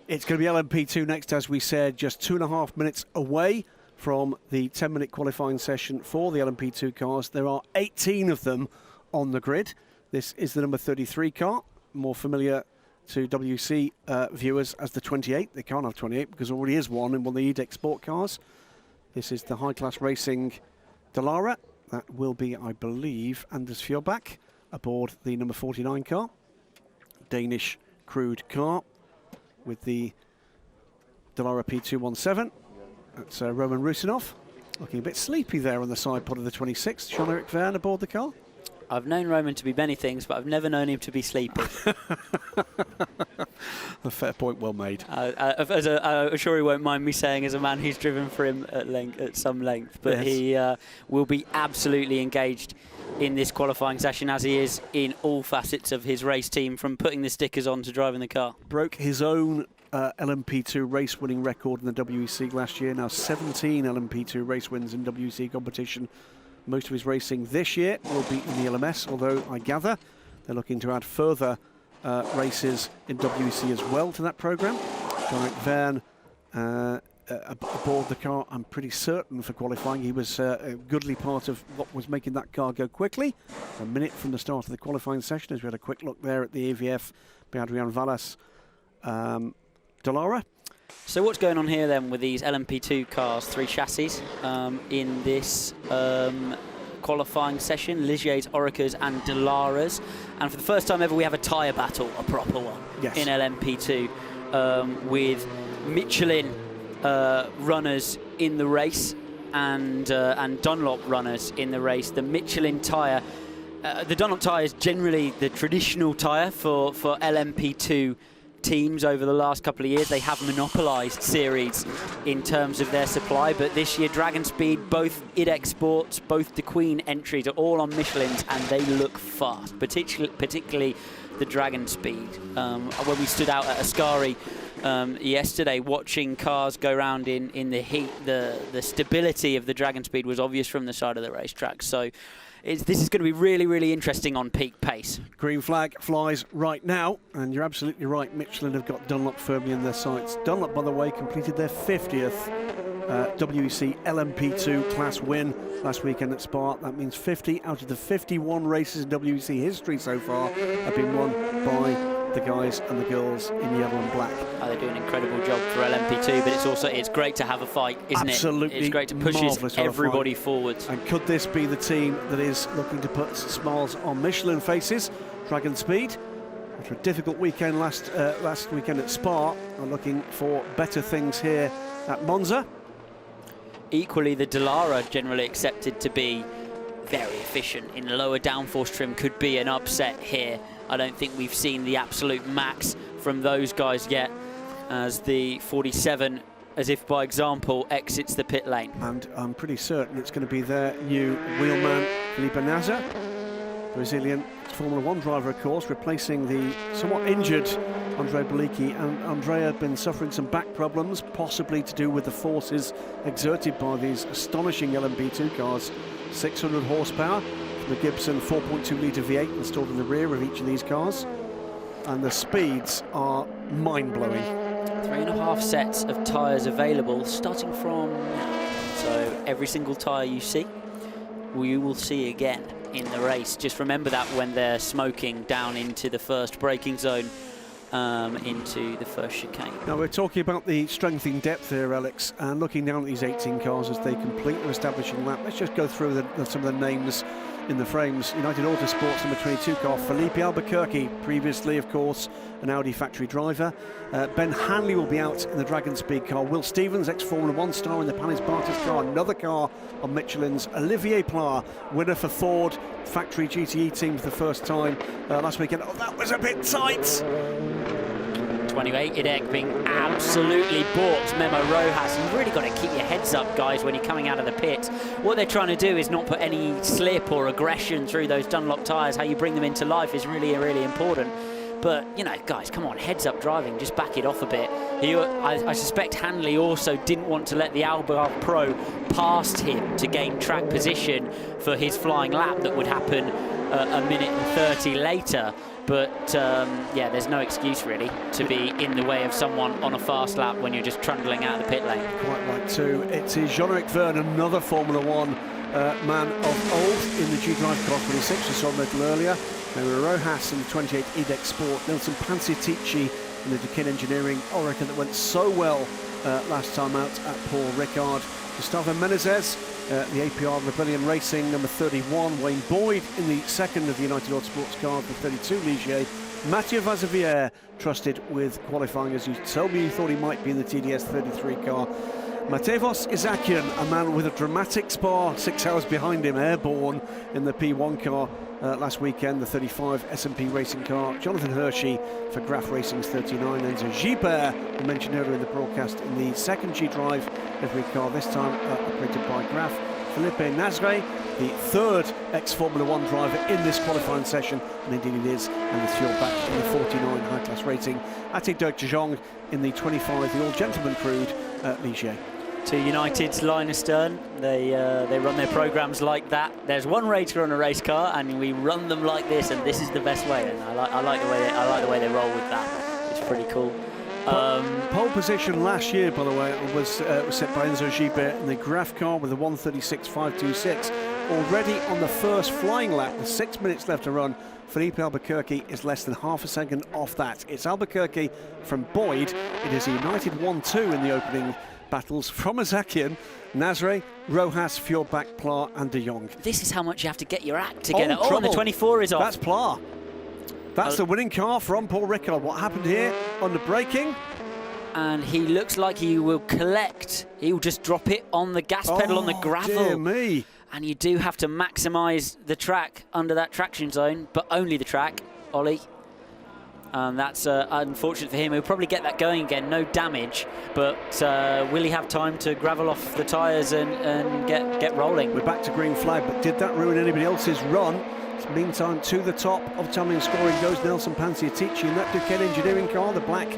It's going to be LMP2 next, as we said, just 2.5 minutes away from the 10-minute qualifying session for the LMP2 cars. There are 18 of them on the grid. This is the number 33 car, more familiar to WC viewers as the 28. They can't have 28 because there already is one in one of the EDEC Sport cars. This is the high-class racing Dallara. That will be, I believe, Anders Fjellbach aboard the number 49 car. Danish crewed car with the Dallara P217. That's Roman Rusinov, looking a bit sleepy there on the side pod of the 26th. Jean-Eric Verne aboard the car. I've known Roman to be many things, but I've never known him to be sleepy. A fair point, well made. I'm sure he won't mind me saying, as a man who's driven for him at some length, but he will be absolutely engaged in this qualifying session, as he is in all facets of his race team, from putting the stickers on to driving the car. Broke his own LMP2 race winning record in the WEC last year. Now 17 LMP2 race wins in WEC competition. Most of his racing this year will be in the LMS, although I gather they're looking to add further races in WEC as well to that programme. Jean-Eric Verne aboard the car, I'm pretty certain, for qualifying. He was a goodly part of what was making that car go quickly. A minute from the start of the qualifying session, as we had a quick look there at the AVF by Adrian Vallas Dallara. So what's going on here then with these LMP2 cars, 3 chassis in this qualifying session, Ligiers, Orecas and Dallaras, and for the first time ever we have a tyre battle, a proper one, in LMP2 with Michelin runners in the race and Dunlop runners in the race. The Michelin tyre, the Dunlop tyre is generally the traditional tyre for LMP2 teams over the last couple of years. They have monopolised series in terms of their supply, but this year Dragon Speed, both IDEC Sports, both De Queen entries are all on Michelins, and they look fast, particularly the Dragon Speed. When we stood out at Ascari yesterday watching cars go around in the heat, the stability of the Dragon Speed was obvious from the side of the racetrack. So this is going to be really, really interesting on peak pace. Green flag flies right now, and you're absolutely right. Michelin have got Dunlop firmly in their sights. Dunlop, by the way, completed their 50th WEC LMP2 class win last weekend at Spa. That means 50 out of the 51 races in WEC history so far have been won by the guys and the girls in yellow and black. They do an incredible job for LMP2, but it's great to have a fight, isn't Absolutely it? It's great to push everybody forwards. And could this be the team that is looking to put smiles on Michelin faces? Dragon Speed, after a difficult weekend last weekend at Spa, are looking for better things here at Monza. Equally, the Dallara, generally accepted to be very efficient in lower downforce trim, could be an upset here. I don't think we've seen the absolute max from those guys yet, as the 47, as if by example, exits the pit lane. And I'm pretty certain it's going to be their new wheelman, Felipe Nasr, Brazilian Formula 1 driver, of course, replacing the somewhat injured Andrea Bellicchi. And Andrea had been suffering some back problems, possibly to do with the forces exerted by these astonishing LMP2 cars. 600 horsepower from the Gibson 4.2 litre V8 installed in the rear of each of these cars. And the speeds are mind-blowing. 3.5 sets of tyres available, starting from now. So every single tyre you see, you will see again in the race. Just remember that when they're smoking down into the first braking zone, into the first chicane. Now we're talking about the strengthening depth here, Alex, and looking down at these 18 cars as they complete their establishing lap. Let's just go through some of the names in the frames. United Autosports number 22 car, Felipe Albuquerque, previously of course an Audi factory driver. Ben Hanley will be out in the Dragon Speed car. Will Stevens, ex-Formula 1 star, in the Panis Bartas car, another car on Michelin's. Olivier Pla, winner for Ford factory GTE team for the first time last weekend. Oh, that was a bit tight. 28 Idek being absolutely balked. Memo Rojas, you've really got to keep your heads up, guys, when you're coming out of the pit. What they're trying to do is not put any slip or aggression through those Dunlop tyres. How you bring them into life is really, really important. But, you know, guys, come on, heads up driving, just back it off a bit. I suspect Hanley also didn't want to let the Alba Pro past him to gain track position for his flying lap that would happen a minute and 30 later. But, yeah, there's no excuse, really, to be in the way of someone on a fast lap when you're just trundling out of the pit lane. Quite right, too. It is Jean-Eric Verne, another Formula 1 man of old in the G-Drive car 26. We saw him a little earlier. Memo Rojas in the 28 Idek Sport. Nelson Panciatici in the Duquin Engineering Oreca that went so well last time out at Paul Ricard. Gustavo Menezes, the APR Rebellion Racing number 31. Wayne Boyd in the second of the United Autosports car, the 32 Ligier. Mathieu Vazevier, trusted with qualifying, as you told me you thought he might be in the TDS 33 car. Matevos Isakian, a man with a dramatic Spa 6 hours behind him, airborne in the P1 car last weekend, the 35 S&P Racing car. Jonathan Hershey for Graf Racing's 39. Enzo Gilbert, we mentioned earlier in the broadcast, in the second G-Drive every car, this time operated by Graf. Felipe Nasr, the third ex-Formula 1 driver in this qualifying session, and indeed it is, and it's fueled back in the 49 high-class rating. Ati Dirk de Jong in the 25, the all-gentleman crewed Ligier. To United's line astern, they run their programs like that. There's one racer on a race car, and we run them like this, and this is the best way. And I like the way they roll with that. It's pretty cool. Pole position last year, by the way, was set by Enzo Gilbert in the Graf car with a 1:36.526. Already on the first flying lap, with 6 minutes left to run, Felipe Albuquerque is less than half a second off that. It's Albuquerque from Boyd. It is a United 1-2 in the opening battles from Azakian, Nasr, Rojas, Fjordbach, Pla and de Jong. This is how much you have to get your act together. Oh, and the 24 is off. That's Pla. That's the winning car from Paul Ricard. What happened here on the braking? And he looks like he will collect. He will just drop it on the gas pedal on the gravel. Dear me. And you do have to maximise the track under that traction zone, but only the track, Ollie. That's unfortunate for him. He'll probably get that going again, no damage, but will he have time to gravel off the tyres and get rolling? We're back to green flag, but did that ruin anybody else's run? Meantime, to the top of timing scoring goes Nelson Panciatici in that Duquesne Engineering car, the black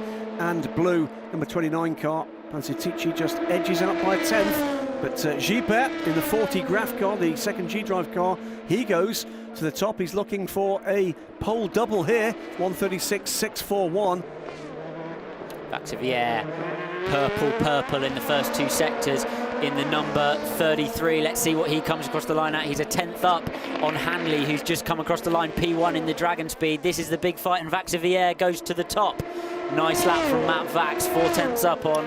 and blue number 29 car. Panciatici just edges out by 10th, but Gilbert in the 40 Graf car, the second G-Drive car, he goes to the top. He's looking for a pole double here, 1:36.641. Back to Vier, purple in the first two sectors. in the number 33. Let's see what he comes across the line at. He's a 10th up on Hanley, who's just come across the line, P1 in the Dragon Speed. This is the big fight, and Vaxivier goes to the top. Nice lap from Matt Vax, 4/10 up on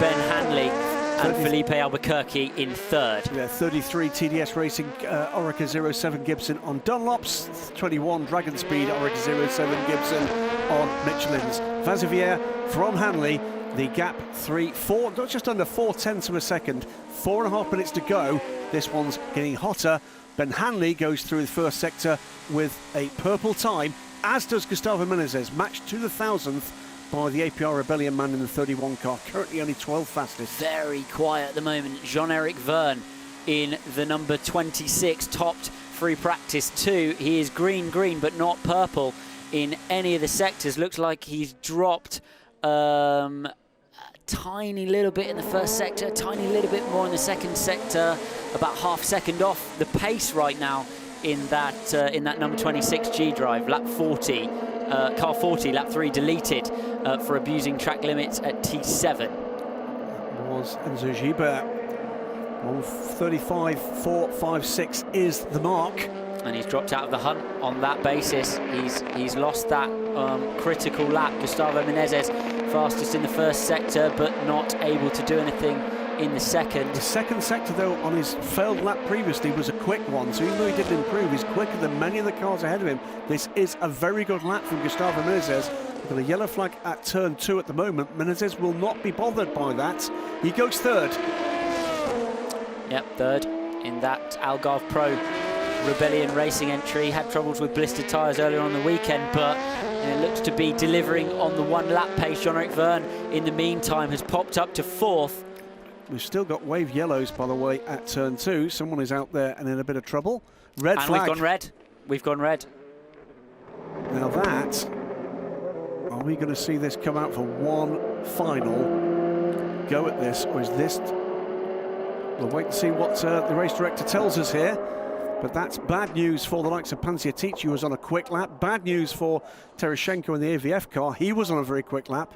Ben Hanley. And Felipe Albuquerque in third. Yeah, 33 TDS Racing Orica 07 Gibson on Dunlops, 21 Dragon Speed Orica 07 Gibson on Michelin's. Vaxivier from Hanley, the gap 3-4, not just under 4/10 of a second, 4.5 minutes to go. This one's getting hotter. Ben Hanley goes through the first sector with a purple time, as does Gustavo Menezes, matched to the 1,000th by the APR Rebellion man in the 31 car, currently only 12 fastest. Very quiet at the moment. Jean-Eric Verne in the number 26, topped free practice 2. He is green, but not purple in any of the sectors. Looks like he's dropped a tiny little bit in the first sector, a tiny little bit more in the second sector, about half second off the pace right now in that number 26 G drive, lap 40. Car 40, lap 3 deleted for abusing track limits at T7. Was Enzo Gibert. 1:35.456 is the mark. And he's dropped out of the hunt on that basis. He's lost that critical lap. Gustavo Menezes, fastest in the first sector, but not able to do anything in the second. The second sector, though, on his failed lap previously was a quick one, so even though he didn't improve, he's quicker than many of the cars ahead of him. This is a very good lap from Gustavo Menezes. We've got a yellow flag at turn 2 at the moment. Menezes will not be bothered by that. He goes third. Yep, third in that Algarve Pro Rebellion Racing entry. Had troubles with blistered tyres earlier on the weekend, but it looks to be delivering on the 1 lap pace. Jean-Eric Verne, in the meantime, has popped up to 4th. We've still got wave yellows, by the way, at turn 2. Someone is out there and in a bit of trouble. Red flag. We've gone red. We've gone red. Now that, are we going to see this come out for one final go at this, or is this... We'll wait and see what the race director tells us here. But that's bad news for the likes of Panciatici, who was on a quick lap. Bad news for Tereshenko in the AVF car. He was on a very quick lap.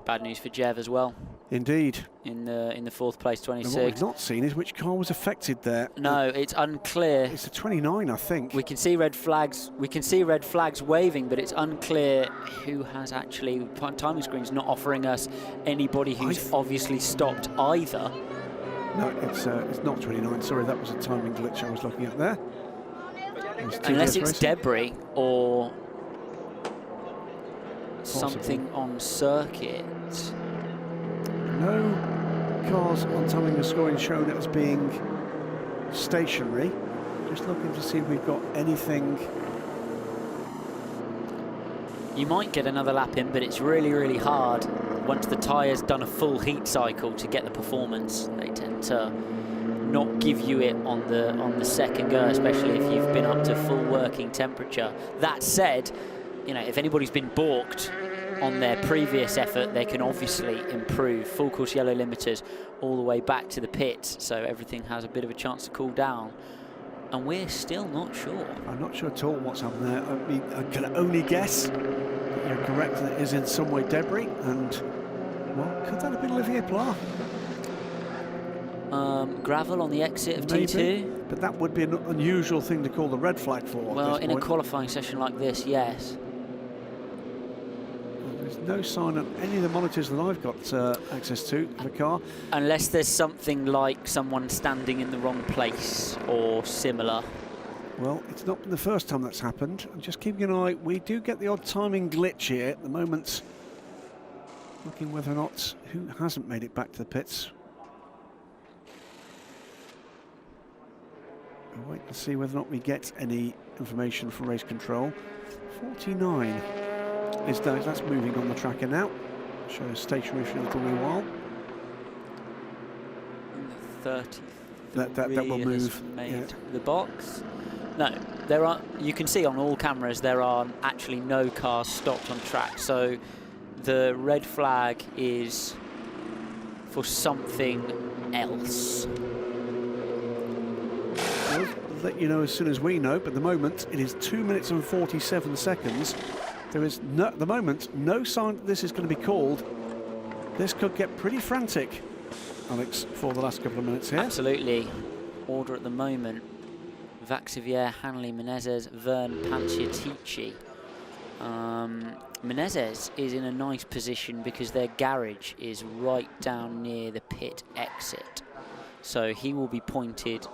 Bad news for Jev as well. Indeed. In the 4th place, 26. And what we've not seen is which car was affected there. No, it's unclear. It's the 29, I think. We can see red flags. We can see red flags waving, but it's unclear who has actually. Timing screen's not offering us anybody who's obviously stopped either. No, it's not 29. Sorry, that was a timing glitch I was looking at there. Unless it's debris or something on circuit. No cars on timing the scoring shown as being stationary. Just looking to see if we've got anything. You might get another lap in, but it's really, really hard once the tyre's done a full heat cycle to get the performance. They tend to not give you it on the second go, especially if you've been up to full working temperature. That said, you know, if anybody's been balked on their previous effort, they can obviously improve. Full course yellow limiters all the way back to the pits, so everything has a bit of a chance to cool down. And we're still not sure. I'm not sure at all what's happened there. I mean, I can only guess. You're correct that it is in some way debris, and well, could that have been Olivier Pla? Gravel on the exit of Maybe, T2. but that would be an unusual thing to call the red flag for. Well, in a qualifying session like this, yes. There's no sign on any of the monitors that I've got access to of the car. Unless there's something like someone standing in the wrong place or similar. Well, it's not been the first time that's happened. I'm just keeping an eye. We do get the odd timing glitch here at the moment. Looking whether or not who hasn't made it back to the pits. We'll wait to see whether or not we get any information from race control. 49 is that's moving on the tracker now. Shows stationary for a little while. 30. That will move. Made the box. No, there are. You can see on all cameras there are actually no cars stopped on track. So the red flag is for something else. We'll let you know as soon as we know, but at the moment it is 2 minutes and 47 seconds. There is at the moment no sign that this is going to be called. This could get pretty frantic. Alex, for the last couple of minutes here. Absolutely. Order at the moment. Vaxiviere, Hanley, Menezes, Verne, Panciatici. Menezes is in a nice position because their garage is right down near the pit exit. So he will be pointed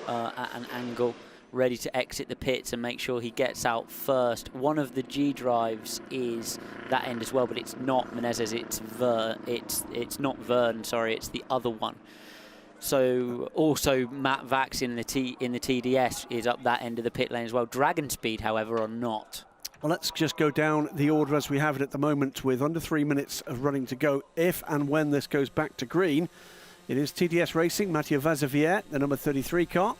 at an angle, ready to exit the pits and make sure he gets out first. One of the G drives is that end as well, but it's not Menezes, it's not Verne, sorry, it's the other one. So also Matt Vax in the TDS is up that end of the pit lane as well. Dragon Speed, however, are not. Well, let's just go down the order as we have it at the moment, with under 3 minutes of running to go. If and when this goes back to green, it is TDS Racing, Mathieu Vaxiviere, the number 33 car,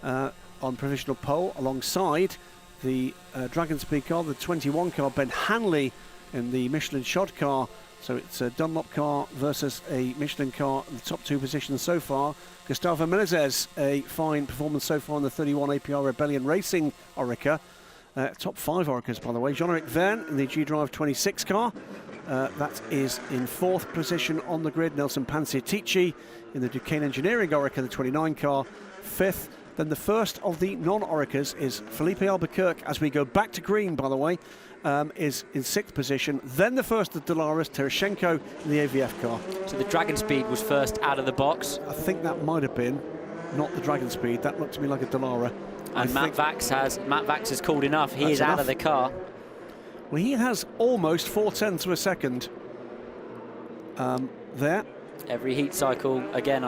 on provisional pole, alongside the Dragon Speed car, the 21 car, Ben Hanley in the Michelin Shod car. So it's a Dunlop car versus a Michelin car, the top 2 positions so far. Gustavo Menezes, a fine performance so far in the 31 APR Rebellion Racing Orica. Top 5 Oricas, by the way. Jean-Eric Verne in the G-Drive 26 car. That is in 4th position on the grid. Nelson Panciatici in the Duquesne Engineering Orica, the 29 car, 5th. Then the first of the non-Oricas is Felipe Albuquerque, as we go back to green, by the way, is in 6th position. Then the first of Dolaris, Tereshchenko in the AVF car. So the Dragon Speed was first out of the box. I think that might have been not the Dragon Speed. That looked to me like a Delara. And Matt Vax has called enough. He is out of the car. Well, he has almost 4/10 of a second there. Every heat cycle, again,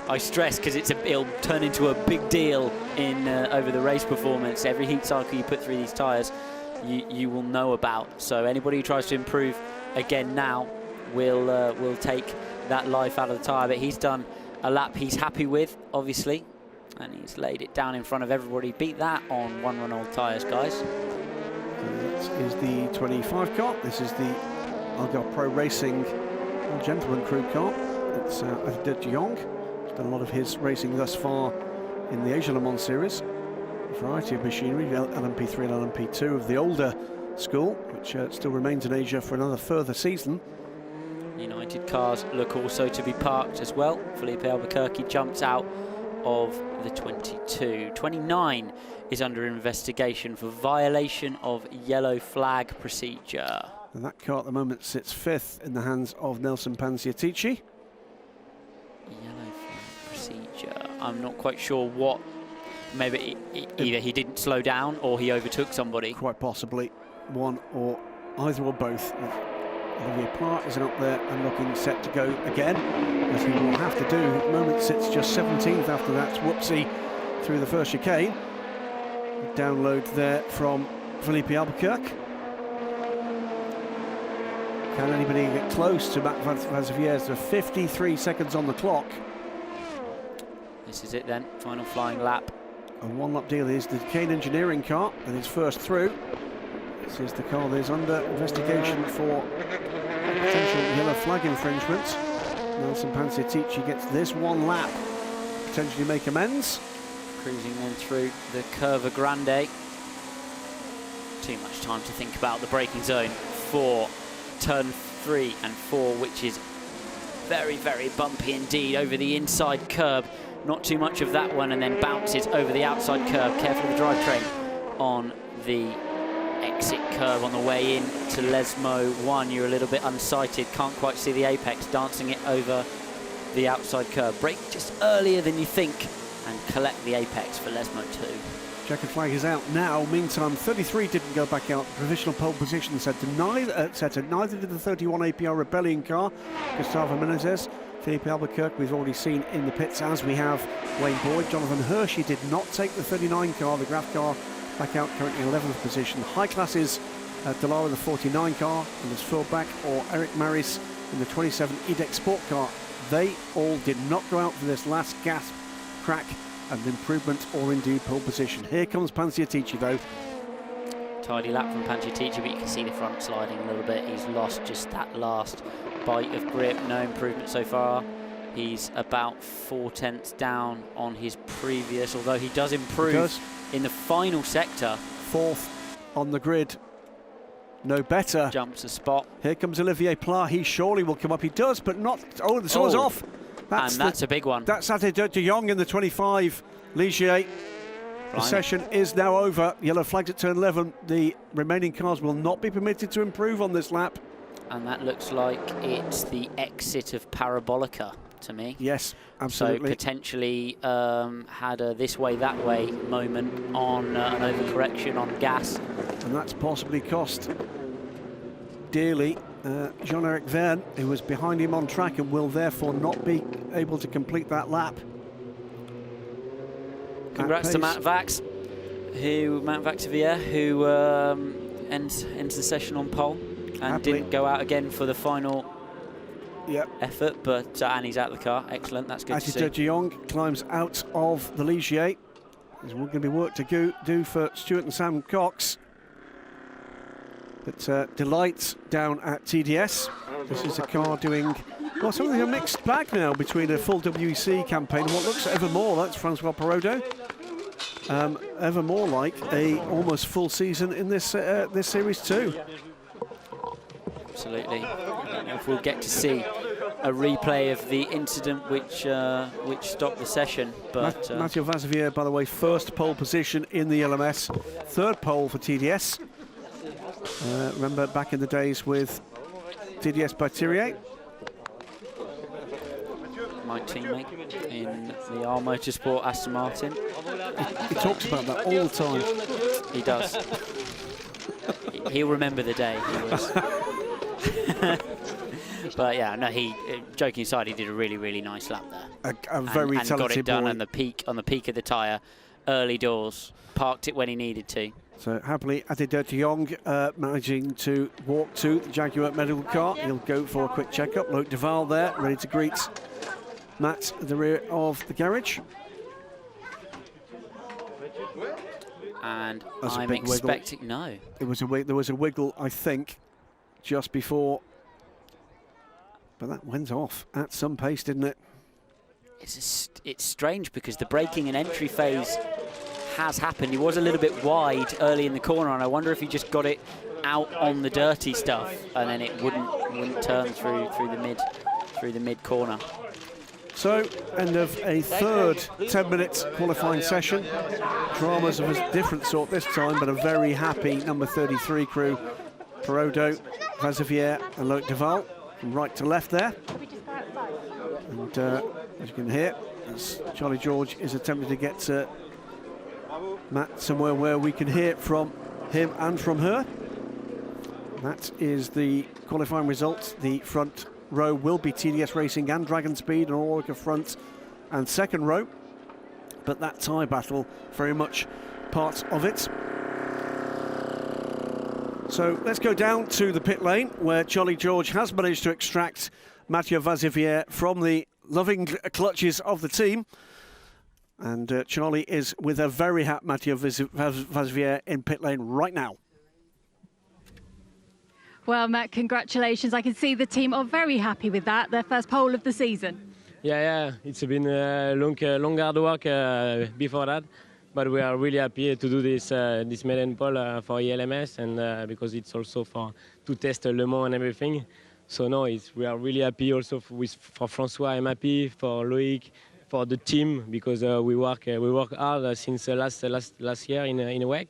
I stress, because it'll turn into a big deal in over the race performance. Every heat cycle you put through these tyres, you will know about. So anybody who tries to improve again now will take that life out of the tyre. But he's done a lap he's happy with, obviously, and he's laid it down in front of everybody. Beat that on one-run-old tyres, guys. This is the 25 car. This is the Algar Pro Racing Gentleman Crew car. It's De Jong. He's done a lot of his racing thus far in the Asia Le Mans series. A variety of machinery, LMP3 and LMP2 of the older school, which still remains in Asia for another further season. United cars look also to be parked as well. Felipe Albuquerque jumps out of the 22. 29 is under investigation for violation of yellow flag procedure. And that car at the moment sits 5th in the hands of Nelson Panciatici. Yellow flag procedure. I'm not quite sure what. Maybe either he didn't slow down or he overtook somebody. Quite possibly one or either or both. Olivier Prat is up there and looking set to go again, as he will have to do. At the moment sits just 17th after that whoopsie through the first chicane. Download there from Felipe Albuquerque. Can anybody get close to Matt Vaxiviere's? There are 53 seconds on the clock. This is it then, final flying lap. A one-lap deal is the Duquesne Engineering car that is first through. This is the car that is under investigation for potential yellow flag infringement. Nelson Panciatici gets this one lap, potentially make amends. Cruising on through the Curva Grande. Too much time to think about the braking zone for turn 3 and 4, which is very, very bumpy indeed over the inside curb. Not too much of that one, and then bounces over the outside curb. Careful of the drivetrain on the exit curve on the way in to Lesmo 1. You're a little bit unsighted, can't quite see the apex, dancing it over the outside curve. Brake just earlier than you think and collect the apex for Lesmo 2. Checkered flag is out now. Meantime, 33 didn't go back out. Provisional pole position set to neither did the 31 APR Rebellion car. Gustavo Menezes, Felipe Albuquerque we've already seen in the pits, as we have Wayne Boyd. Jonathan Hershey did not take the 39 car, the Graf car, back out, currently 11th position. High classes, Delara the 49 car, and there's Philback or Eric Maris in the 27 EDEX Sport car. They all did not go out for this last gasp, crack and improvement, or indeed pole position. Here comes Panciatici though. Tidy lap from Panciatici, but you can see the front sliding a little bit. He's lost just that last bite of grip. No improvement so far. He's about 4/10 down on his previous, although he does improve in the final sector. 4th on the grid No better. Jumps a spot. Here comes Olivier Pla. He surely will come up. He does, but not. Oh, the someone's off. That's a big one. That's Ate de Jong in the 25 Ligier. The session is now over. Yellow flags at turn 11. The remaining cars will not be permitted to improve on this lap. And that looks like it's the exit of Parabolica to me. Yes, absolutely. So potentially had a this way, that way moment on an overcorrection on gas. And that's possibly cost dearly Jean-Eric Verne, who was behind him on track and will therefore not be able to complete that lap. Congrats to Matt Vaxivière, who ends the session on pole and didn't go out again for the final effort, but and he's out of the car. Excellent, that's good to see. Ate de Jong climbs out of the Ligier. There's going to be work to do for Stuart and Sam Cox. But delights down at TDS. This is a car doing, well, something a mixed bag now between a full WEC campaign and what looks ever more, that's Francois Perraudot, ever more like a almost full season in this this series too. Absolutely. I don't know if we'll get to see a replay of the incident which stopped the session, but Mathieu Vaxivière, by the way, first pole position in the LMS, third pole for TDS. Remember back in the days with TDS by Thierry, my teammate in the R Motorsport Aston Martin. He talks about that all the time. He does. He'll remember the day. He was. But yeah, no. Joking aside, he did a really nice lap there. A very and talented got it done boy. on the peak of the tyre, early doors. Parked it when he needed to. So happily, Ate de Jong managing to walk to the Jaguar medical car. He'll go for a quick checkup. Loic Duval there, ready to greet Matt at the rear of the garage. And That's I'm expecting no. There was a wiggle, I think, just before, but that went off at some pace, didn't it? It's strange because the braking and entry phase has happened. He was a little bit wide early in the corner, and I wonder if he just got it out on the dirty stuff, and then it wouldn't turn through the mid corner. So, end of a third 10-minute qualifying session. Dramas of a different sort this time, but a very happy number 33 crew. Perraudot, Vaxivière and Loic Duval from right to left there. And as you can hear, as Charlie George is attempting to get Matt somewhere where we can hear from him and from her. That is the qualifying results. The front row will be TDS Racing and Dragon Speed, and all front and second row. But that tie battle very much part of it. So let's go down to the pit lane where Charlie George has managed to extract Mathieu Vaxivière from the loving clutches of the team. And Charlie is with a very happy Mathieu Vaxivière in pit lane right now. Well, Matt, congratulations. I can see the team are very happy with that, their first pole of the season. Yeah, it's been long hard work before that, but we are really happy to do this maiden pole for ELMS, and because it's also to test Le Mans and everything. So no, we are really happy also for Francois. I'm happy for Loic, for the team, because we work hard since last year in WEC.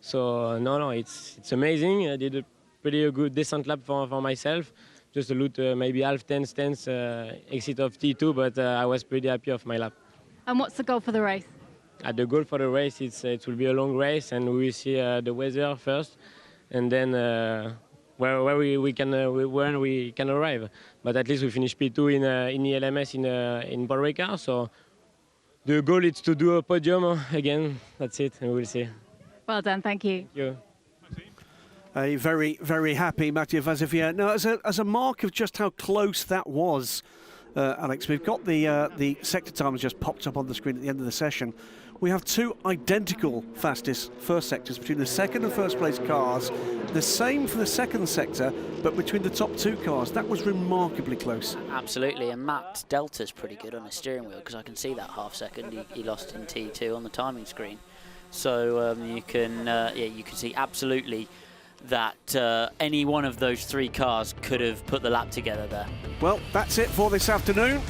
So no, it's amazing. I did a pretty good decent lap for myself. Just a little maybe half tenths exit of T2, but I was pretty happy of my lap. And what's the goal for the race? The goal for the race, it will be a long race, and we will see the weather first, and then where we can arrive. But at least we finish P2 in the LMS in Paul Ricard. So the goal is to do a podium again. That's it, and we'll see. Well done, thank you. Thank you. A very, very happy Mathieu Vaxivière. Now, as a mark of just how close that was, Alex, we've got the sector times just popped up on the screen at the end of the session. We have two identical fastest first sectors between the second and first place cars. The same for the second sector, but between the top two cars. That was remarkably close. Absolutely, and Matt's delta's pretty good on his steering wheel, because I can see that half second he lost in T2 on the timing screen. So you can see absolutely that any one of those three cars could have put the lap together there. Well, that's it for this afternoon.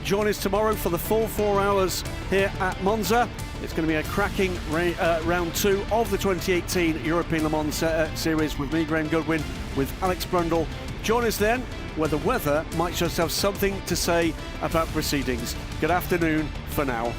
Join us tomorrow for the full 4 hours here at Monza. It's going to be a cracking round 2 of the 2018 European Le Mans Series with me, Graham Goodwin, with Alex Brundle. Join us then, where the weather might just have something to say about proceedings. Good afternoon for now.